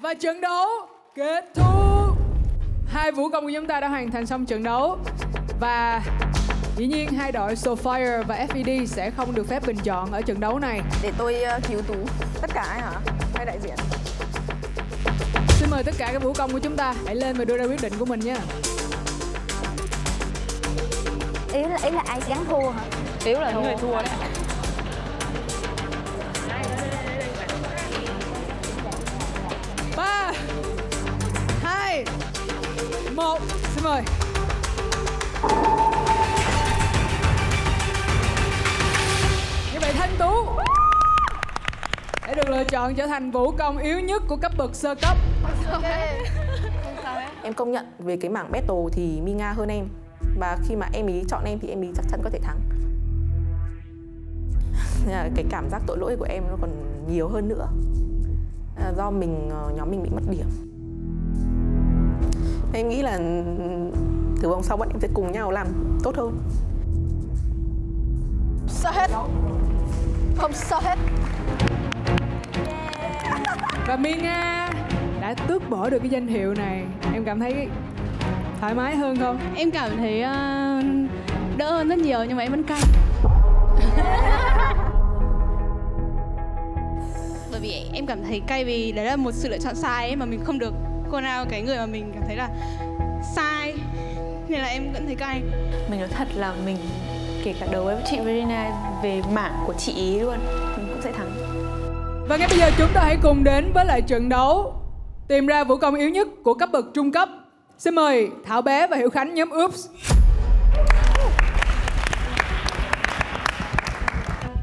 Và trận đấu kết thúc. Hai vũ công của chúng ta đã hoàn thành xong trận đấu. Và dĩ nhiên hai đội Soulfire và FED sẽ không được phép bình chọn ở trận đấu này. Để tôi cứu Tú. Tất cả ấy hả? Hai đại diện. Xin mời tất cả các vũ công của chúng ta hãy lên và đưa ra quyết định của mình nhé. Ý là ai gắn thua hả? Yếu là người thua đấy. Ba, 2, 1, xin mời. Như vậy Thanh Tú đã được lựa chọn trở thành vũ công yếu nhất của cấp bậc sơ cấp. Em công nhận về cái mảng battle thì Minga hơn em. Và khi mà em ý chọn em thì em ý chắc chắn có thể thắng. Cái cảm giác tội lỗi của em nó còn nhiều hơn nữa. Do nhóm mình bị mất điểm. Em nghĩ là từ vòng sau bọn em sẽ cùng nhau làm tốt hơn. Sao hết? Không sao hết. Và Minga đã tước bỏ được cái danh hiệu này. Em cảm thấy thoải mái hơn không? Em cảm thấy đỡ hơn rất nhiều nhưng mà em vẫn cay. Bởi vì em cảm thấy cay vì đấy là một sự lựa chọn sai ấy, mà mình không được call out cái người mà mình cảm thấy là sai, nên là em vẫn thấy cay. Mình nói thật là mình kể cả đấu với chị Verena về mảng của chị ý luôn, mình cũng sẽ thắng. Và ngay bây giờ chúng ta hãy cùng đến với lại trận đấu tìm ra vũ công yếu nhất của cấp bậc trung cấp. Xin mời Thảo Bé và Hiểu Khánh nhóm Oops.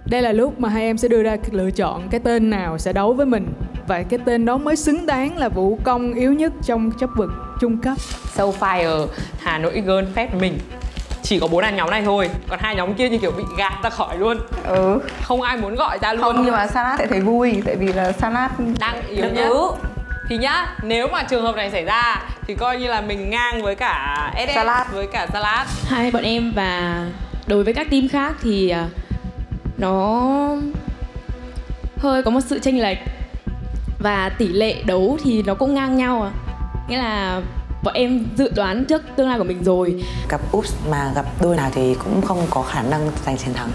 Đây là lúc mà hai em sẽ đưa ra lựa chọn cái tên nào sẽ đấu với mình. Và cái tên đó mới xứng đáng là vũ công yếu nhất trong cấp bậc trung cấp. Soulfire, Hà Nội Girl Fest mình chỉ có 4 anh nhóm này thôi. Còn hai nhóm kia như kiểu bị gạt ra khỏi luôn. Không ai muốn gọi ra luôn. Không, nhưng mà Salad sẽ thấy vui. Tại vì là Salad đang yếu nhất. Thì nhá, nếu mà trường hợp này xảy ra thì coi như là mình ngang với cả SS Salad. với cả salad. Hai bọn em và đối với các team khác thì nó hơi có một sự chênh lệch và tỷ lệ đấu thì nó cũng ngang nhau. Nghĩa là bọn em dự đoán trước tương lai của mình rồi. Gặp Oops mà gặp đôi nào thì cũng không có khả năng giành chiến thắng.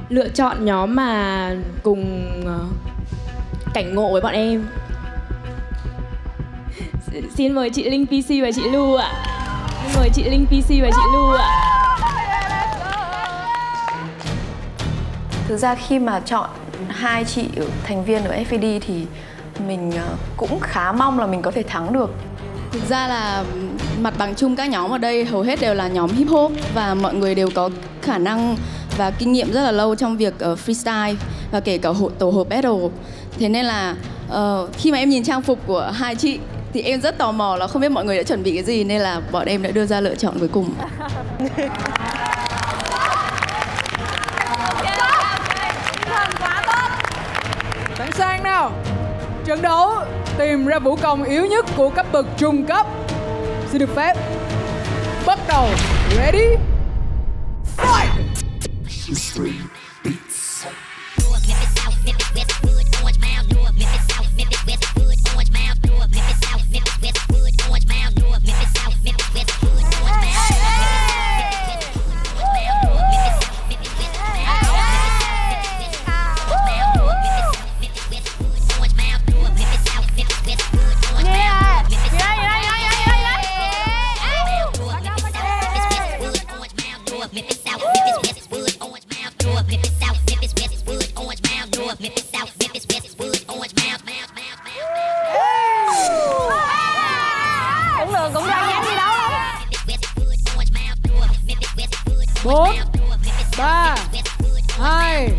Lựa chọn nhóm mà cùng cảnh ngộ với bọn em. Xin mời chị Linh PC và chị Lu ạ. Xin mời chị Linh PC và chị Lu ạ. Thực ra khi mà chọn hai chị thành viên ở FPD thì mình cũng khá mong là mình có thể thắng được. Thực ra là mặt bằng chung các nhóm ở đây hầu hết đều là nhóm hip hop và mọi người đều có khả năng và kinh nghiệm rất là lâu trong việc freestyle và kể cả tổ hợp battle. Thế nên là khi mà em nhìn trang phục của hai chị thì em rất tò mò là không biết mọi người đã chuẩn bị cái gì, nên là bọn em đã đưa ra lựa chọn cuối cùng. Sẵn sàng nào. Trận đấu tìm ra vũ công yếu nhất của cấp bậc trung cấp. Xin được phép bắt đầu. Ready? Fight! Cũng đâu dám đi đâu. 4, 3, 2,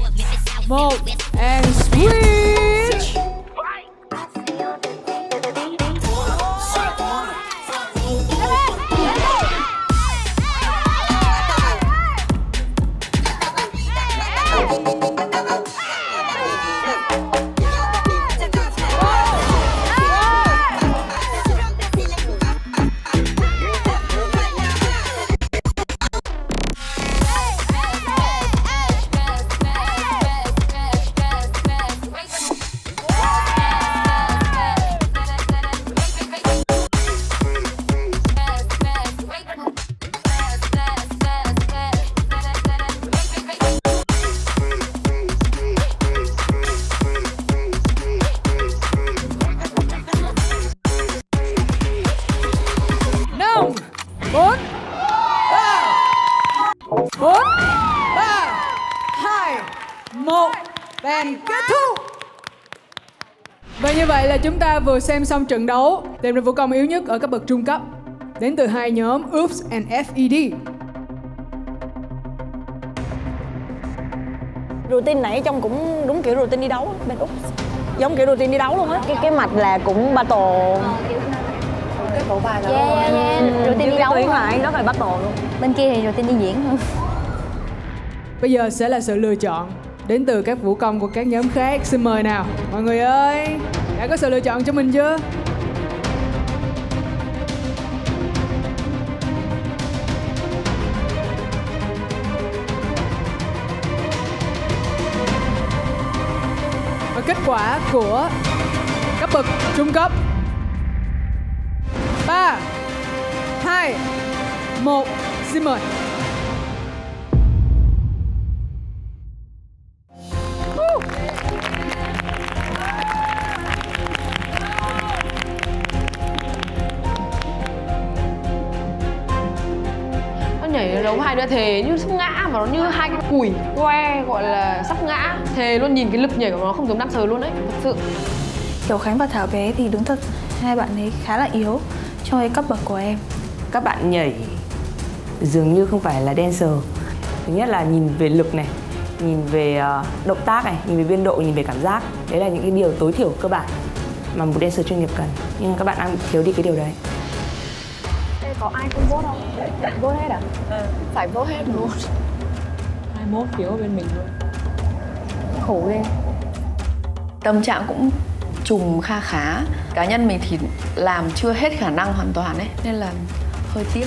1 and switch. And kết thúc. Và như vậy là chúng ta vừa xem xong trận đấu tìm ra vũ công yếu nhất ở cấp bậc trung cấp đến từ hai nhóm Oops and FED. Routine nãy trông cũng đúng kiểu routine đi đấu bên Oops. Giống kiểu routine đi đấu luôn á. Cái mạch là cũng battle. Cái bộ bài là routine đi đấu lại rất là battle luôn. Bên kia thì routine đi diễn hơn. Bây giờ sẽ là sự lựa chọn đến từ các vũ công của các nhóm khác. Xin mời nào. Mọi người ơi, đã có sự lựa chọn cho mình chưa? Và kết quả của cấp bậc trung cấp 3, 2, 1, xin mời. Nhảy đấu hai đứa thề như sắp ngã mà nó như hai cái củi que gọi là sắp ngã, thề luôn, nhìn cái lực nhảy của nó không giống dancer luôn đấy, thật sự. Kiều Khánh và Thảo Bé thì đúng thật hai bạn ấy khá là yếu trong cái cấp bậc của em. Các bạn nhảy dường như không phải là dancer. Thứ nhất là nhìn về lực này, nhìn về động tác này, nhìn về biên độ, nhìn về cảm giác. Đấy là những cái điều tối thiểu cơ bản mà một dancer chuyên nghiệp cần. Nhưng các bạn đang thiếu đi cái điều đấy. Có ai không vote không? Vote hết à? Phải vote hết luôn. 21 phiếu ở bên mình luôn. Khổ ghê. Tâm trạng cũng trùng kha khá. Cá nhân mình thì làm chưa hết khả năng hoàn toàn ấy, nên là hơi tiếc.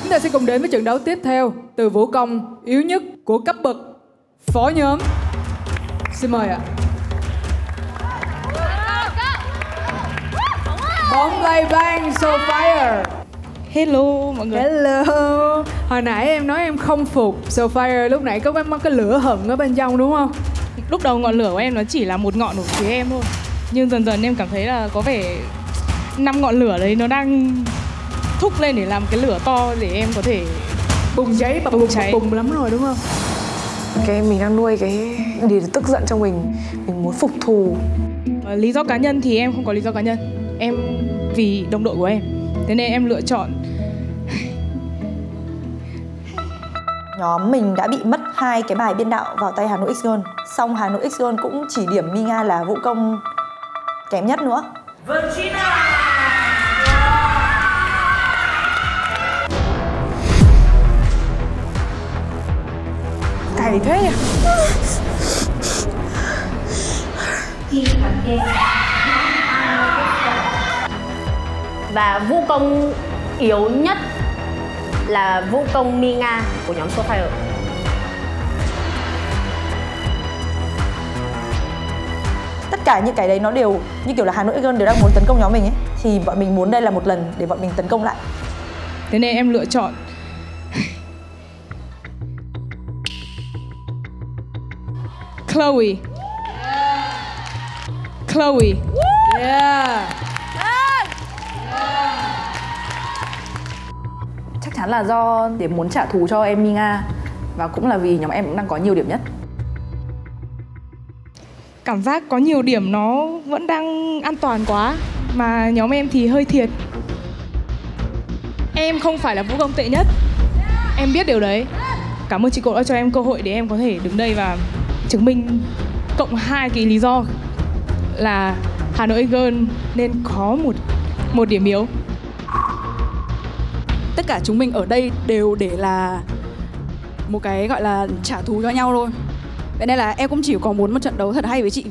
Chúng ta sẽ cùng đến với trận đấu tiếp theo, từ vũ công yếu nhất của cấp bậc phó nhóm. Xin mời ạ. Bóng Playbank Soulfire. Hello mọi người. Hello. Hồi nãy em nói em không phục Soulfire, lúc nãy có cái lửa hừng ở bên trong đúng không? Lúc đầu ngọn lửa của em nó chỉ là một ngọn ở phía em thôi, nhưng dần dần em cảm thấy là có vẻ 5 ngọn lửa đấy nó đang thúc lên để làm cái lửa to để em có thể bùng cháy, bùng lắm rồi đúng không? Cái mình đang nuôi cái điều tức giận trong mình muốn phục thù. Lý do cá nhân thì em không có lý do cá nhân, em vì đồng đội của em, thế nên em lựa chọn. Nhóm mình đã bị mất 2 cái bài biên đạo vào tay Hà Nội X Girl. Xong Hà Nội X Girl cũng chỉ điểm Minga là vũ công kém nhất nữa. Cày thế nhỉ? Và vũ công yếu nhất là vũ công Minga của nhóm Soulfire. Tất cả những cái đấy nó đều như kiểu là Hà Nội X Girl đều đang muốn tấn công nhóm mình ấy, thì bọn mình muốn đây là một lần để bọn mình tấn công lại. Thế nên em lựa chọn Chloe. Chloe. Yeah. Chắc chắn là do để muốn trả thù cho em Minga, và cũng là vì nhóm em cũng đang có nhiều điểm nhất. Cảm giác có nhiều điểm nó vẫn đang an toàn quá, mà nhóm em thì hơi thiệt. Em không phải là vũ công tệ nhất, em biết điều đấy. Cảm ơn chị Cộ đã cho em cơ hội để em có thể đứng đây và chứng minh cộng 2 cái lý do là Hà Nội X Girl nên có một điểm yếu. Tất cả chúng mình ở đây đều để là một cái gọi là trả thù cho nhau thôi. Vậy nên là em cũng chỉ có muốn một trận đấu thật hay với chị.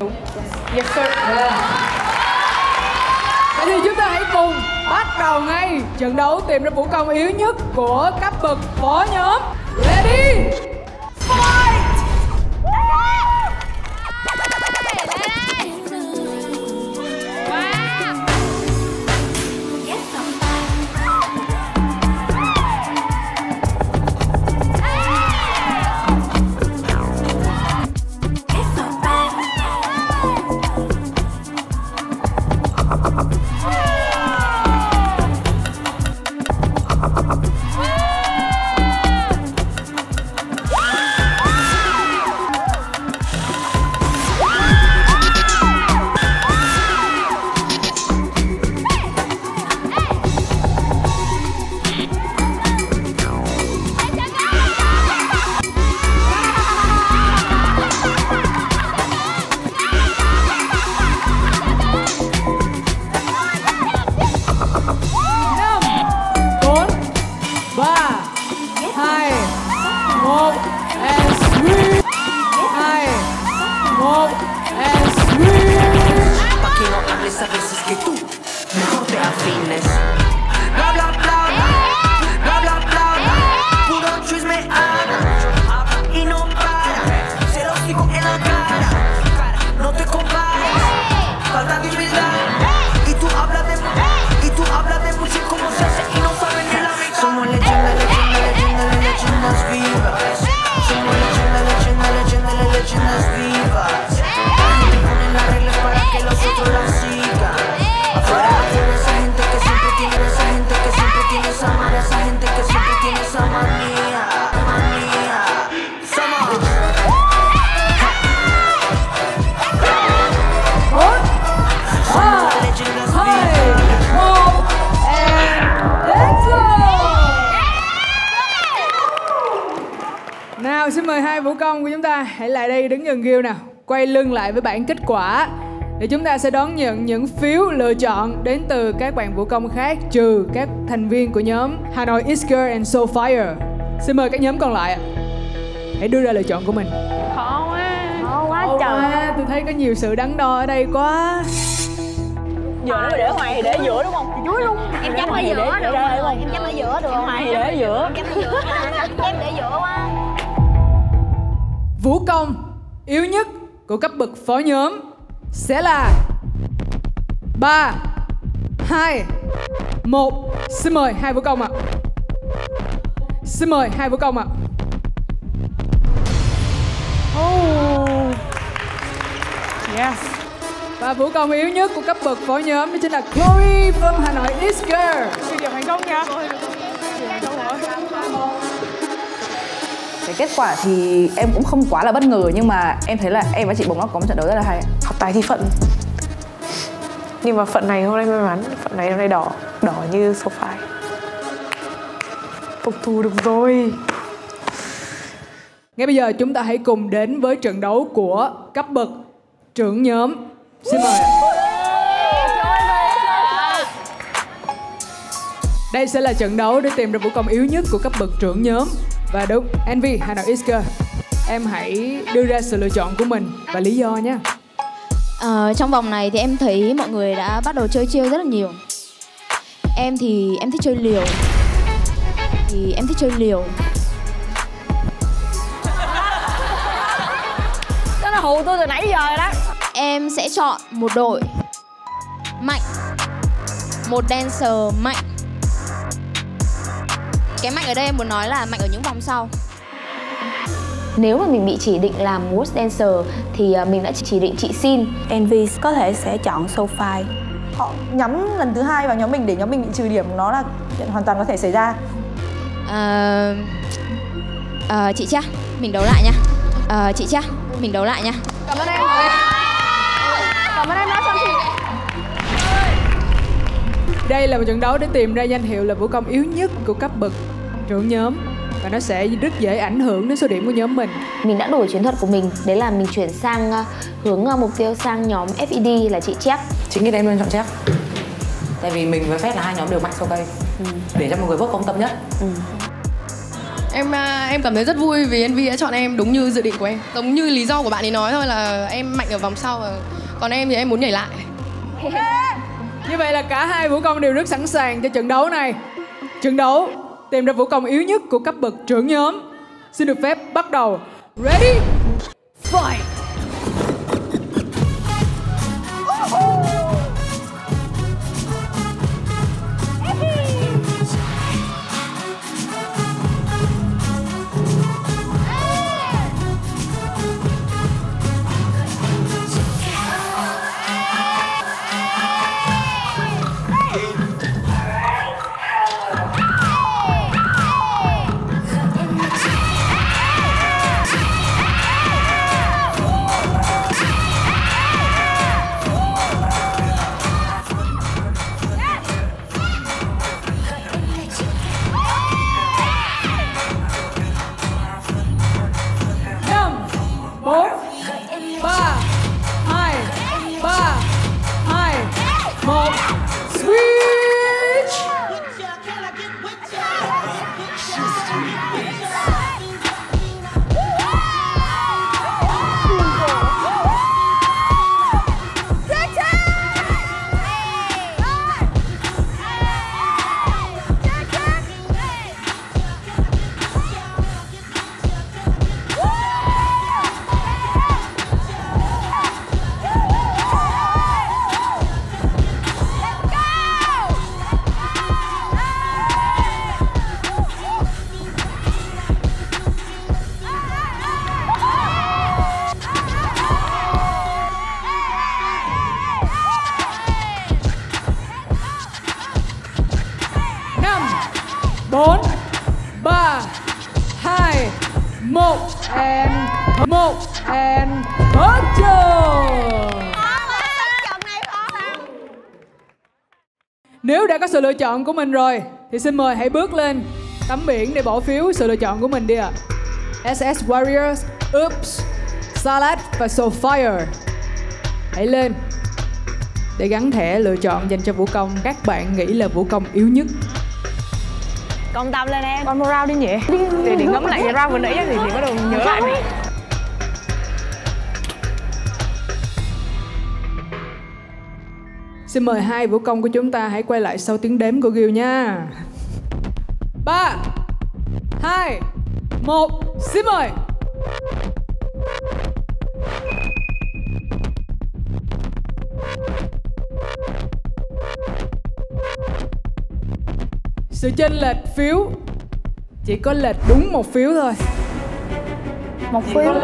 Yes sir. Vậy thì chúng ta hãy cùng bắt đầu ngay trận đấu tìm ra vũ công yếu nhất của cấp bậc phó nhóm. Ready? Fight! A veces que tú mejor te afines. Bla bla bla, bla bla bla, puro chisme habla y no para. Se lo digo en la cara, no te compares, falta de humildad. Y tú hablas de música como se hace y no sabes ni la mitad. Somos leyendas, leyendas vivas. Somos leyendas vivas. Ponen las reglas para que los otros las sigan. Afuera esa gente que siempre tiene, esa gente que siempre tiene esa manía, esa gente que siempre tiene esa manía. Somos leyendas Nào xin mời hai vũ công của chúng ta hãy lại đây đứng gần Gil nào. Quay lưng lại với bảng kết quả để chúng ta sẽ đón nhận những phiếu lựa chọn đến từ các bạn vũ công khác trừ các thành viên của nhóm Hà Nội X Girl and Soulfire. Xin mời các nhóm còn lại hãy đưa ra lựa chọn của mình. Khó quá trời. tôi thấy có nhiều sự đắn đo ở đây quá. Giờ nó để ngoài thì để giữa đúng không? Thì chuối luôn. Em chấm ở giữa được rồi. Em chấm ở giữa được. Ngoài thì để giữa. Em chấm ở giữa. Em để giữa quá. Vũ công yếu nhất của cấp bậc phó nhóm sẽ là 3, 2, 1. Xin mời hai vũ công ạ. Xin mời hai vũ công ạ. Yes. Và vũ công yếu nhất của cấp bậc phó nhóm đó chính là Chloe from Hà Nội Is Girl. Trừ điểm thành công nha. Cái kết quả thì em cũng không quá là bất ngờ, nhưng mà em thấy là em và chị Bồng Ngọc có một trận đấu rất là hay. Học tài thi phận. Nhưng mà phận này hôm nay may mắn, phận này hôm nay đỏ như Sophie. Phục thù được rồi. Ngay bây giờ chúng ta hãy cùng đến với trận đấu của cấp bậc trưởng nhóm. Xin mời. Đây sẽ là trận đấu để tìm ra vũ công yếu nhất của cấp bậc trưởng nhóm. Và đúng, Envy, Hà Nội Is Girl, em hãy đưa ra sự lựa chọn của mình và lý do nhé. Trong vòng này thì em thấy mọi người đã bắt đầu chơi chiêu rất là nhiều. Em thì em thích chơi liều. Đó là hù tôi từ nãy giờ rồi đó. Em sẽ chọn một đội mạnh, một dancer mạnh. Cái mạnh ở đây em muốn nói là mạnh ở những vòng sau. Nếu mà mình bị chỉ định làm Worst Dancer thì mình đã chỉ định chị Xin. Envy có thể sẽ chọn Sophie. Họ nhắm lần thứ hai vào nhóm mình để nhóm mình bị trừ điểm, nó là chuyện hoàn toàn có thể xảy ra. Chị Cha, mình đấu lại nha. Chị Cha, mình đấu lại nha. Cảm ơn em. Cảm ơn em nói xong chị. Đây là một trận đấu để tìm ra danh hiệu là vũ công yếu nhất của cấp bậc trưởng nhóm. Và nó sẽ rất dễ ảnh hưởng đến số điểm của nhóm mình. Mình đã đổi chiến thuật của mình. Đấy là mình chuyển sang hướng mục tiêu sang nhóm FED là chị Check. Chính vì em luôn chọn Check. Tại vì mình với Phép là hai nhóm đều mạnh sau đây. Để cho mọi người vote công tâm nhất. Em cảm thấy rất vui vì Envy đã chọn em đúng như dự định của em. Giống như lý do của bạn ấy nói thôi là em mạnh ở vòng sau. Còn em thì em muốn nhảy lại. Như vậy là cả hai vũ công đều rất sẵn sàng cho trận đấu này. Trận đấu tìm ra vũ công yếu nhất của cấp bậc trưởng nhóm. Xin được phép bắt đầu. Ready? Fight! Hết trường. Nếu đã có sự lựa chọn của mình rồi thì xin mời hãy bước lên tấm biển để bỏ phiếu sự lựa chọn của mình đi ạ. SS Warriors, Oops, Salad và Soulfire. Hãy lên để gắn thẻ lựa chọn dành cho vũ công các bạn nghĩ là vũ công yếu nhất. Công tâm lên em. Con một round đi nhỉ? Để ngẫm lại cái round vừa nãy thì bắt đầu nhớ lại này. Xin mời hai vũ công của chúng ta hãy quay lại sau tiếng đếm của Gil nha. 3, 2, 1, xin mời. Sự chênh lệch phiếu chỉ có lệch đúng một phiếu thôi. Một phiếu.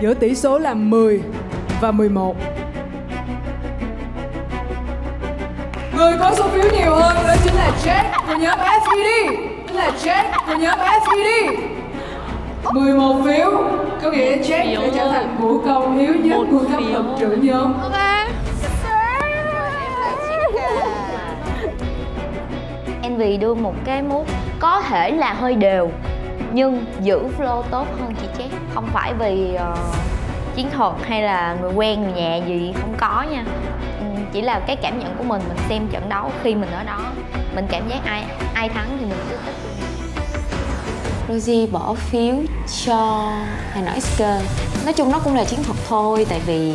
Giữa tỷ số là 10 và 11. Người có số phiếu nhiều hơn đó chính là Jack của nhóm FPD. Chính là Jack của nhóm FPD. 11 phiếu, có nghĩa Jack đã trở thành vũ công yếu nhất của cấp bậc trưởng nhóm. Envy đưa một cái move có thể là hơi đều nhưng giữ flow tốt hơn chị Jack. Không phải vì chiến thuật hay là người quen người nhà gì, không có nha. Chỉ là cái cảm nhận của mình xem trận đấu khi mình ở đó, mình cảm giác ai thắng thì mình cứ thích. Rosie bỏ phiếu cho Hà Nội SK. Nói chung nó cũng là chiến thuật thôi, tại vì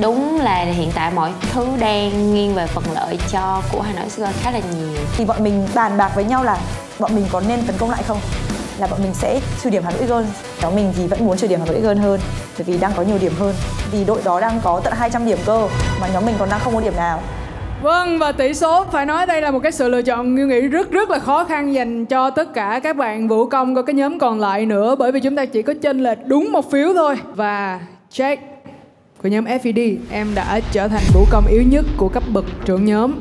đúng là hiện tại mọi thứ đang nghiêng về phần lợi của Hà Nội SK khá là nhiều. Thì bọn mình bàn bạc với nhau là bọn mình có nên tấn công lại không? Là bọn mình sẽ trừ điểm Hà Nội Girls. Nhóm mình thì vẫn muốn trừ điểm Hà Nội Girls hơn, bởi vì đang có nhiều điểm hơn. Vì đội đó đang có tận 200 điểm cơ, mà nhóm mình còn đang không có điểm nào. Vâng, và tỷ số phải nói đây là một cái sự lựa chọn Như nghĩ rất là khó khăn dành cho tất cả các bạn vũ công của cái nhóm còn lại nữa, bởi vì chúng ta chỉ có chênh lệch đúng một phiếu thôi. Và Jack của nhóm FPD, em đã trở thành vũ công yếu nhất của cấp bậc trưởng nhóm.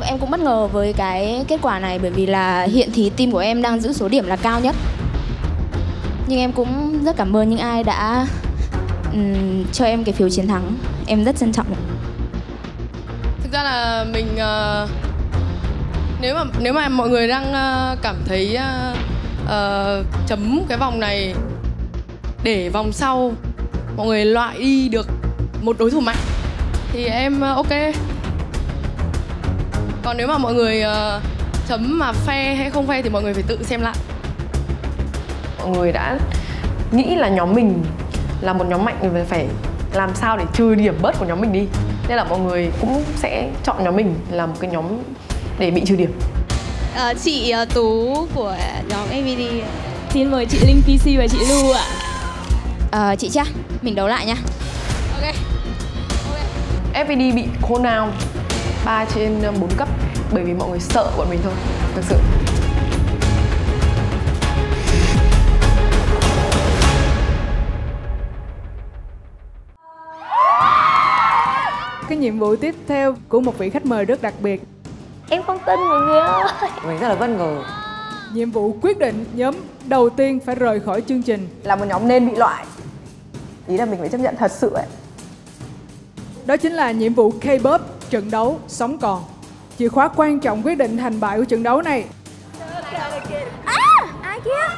Em cũng bất ngờ với cái kết quả này, bởi vì là hiện thì team của em đang giữ số điểm là cao nhất. Nhưng em cũng rất cảm ơn những ai đã cho em cái phiếu chiến thắng. Em rất trân trọng. Thực ra là mình nếu mà mọi người đang cảm thấy chấm cái vòng này để vòng sau mọi người loại đi được một đối thủ mạnh thì em ok. Còn nếu mà mọi người chấm mà phe hay không phe thì mọi người phải tự xem lại. Mọi người đã nghĩ là nhóm mình là một nhóm mạnh thì phải làm sao để trừ điểm bớt của nhóm mình đi. Nên là mọi người cũng sẽ chọn nhóm mình là một cái nhóm để bị trừ điểm. Chị Tú của nhóm FPD. Xin mời chị Linh PC và chị Lu ạ. Chị Cha, mình đấu lại nha. Ok. FPD bị call out 3 trên 4 cấp bởi vì mọi người sợ bọn mình thôi, thực sự. Cái nhiệm vụ tiếp theo của một vị khách mời rất đặc biệt. Em không tin mọi người ơi. Mình rất là bất ngờ. Nhiệm vụ quyết định nhóm đầu tiên phải rời khỏi chương trình. Là một nhóm nên bị loại. Ý là mình phải chấp nhận thật sự ấy. Đó chính là nhiệm vụ K-pop trận đấu sống còn. Chìa khóa quan trọng quyết định thành bại của trận đấu này. Ai kia?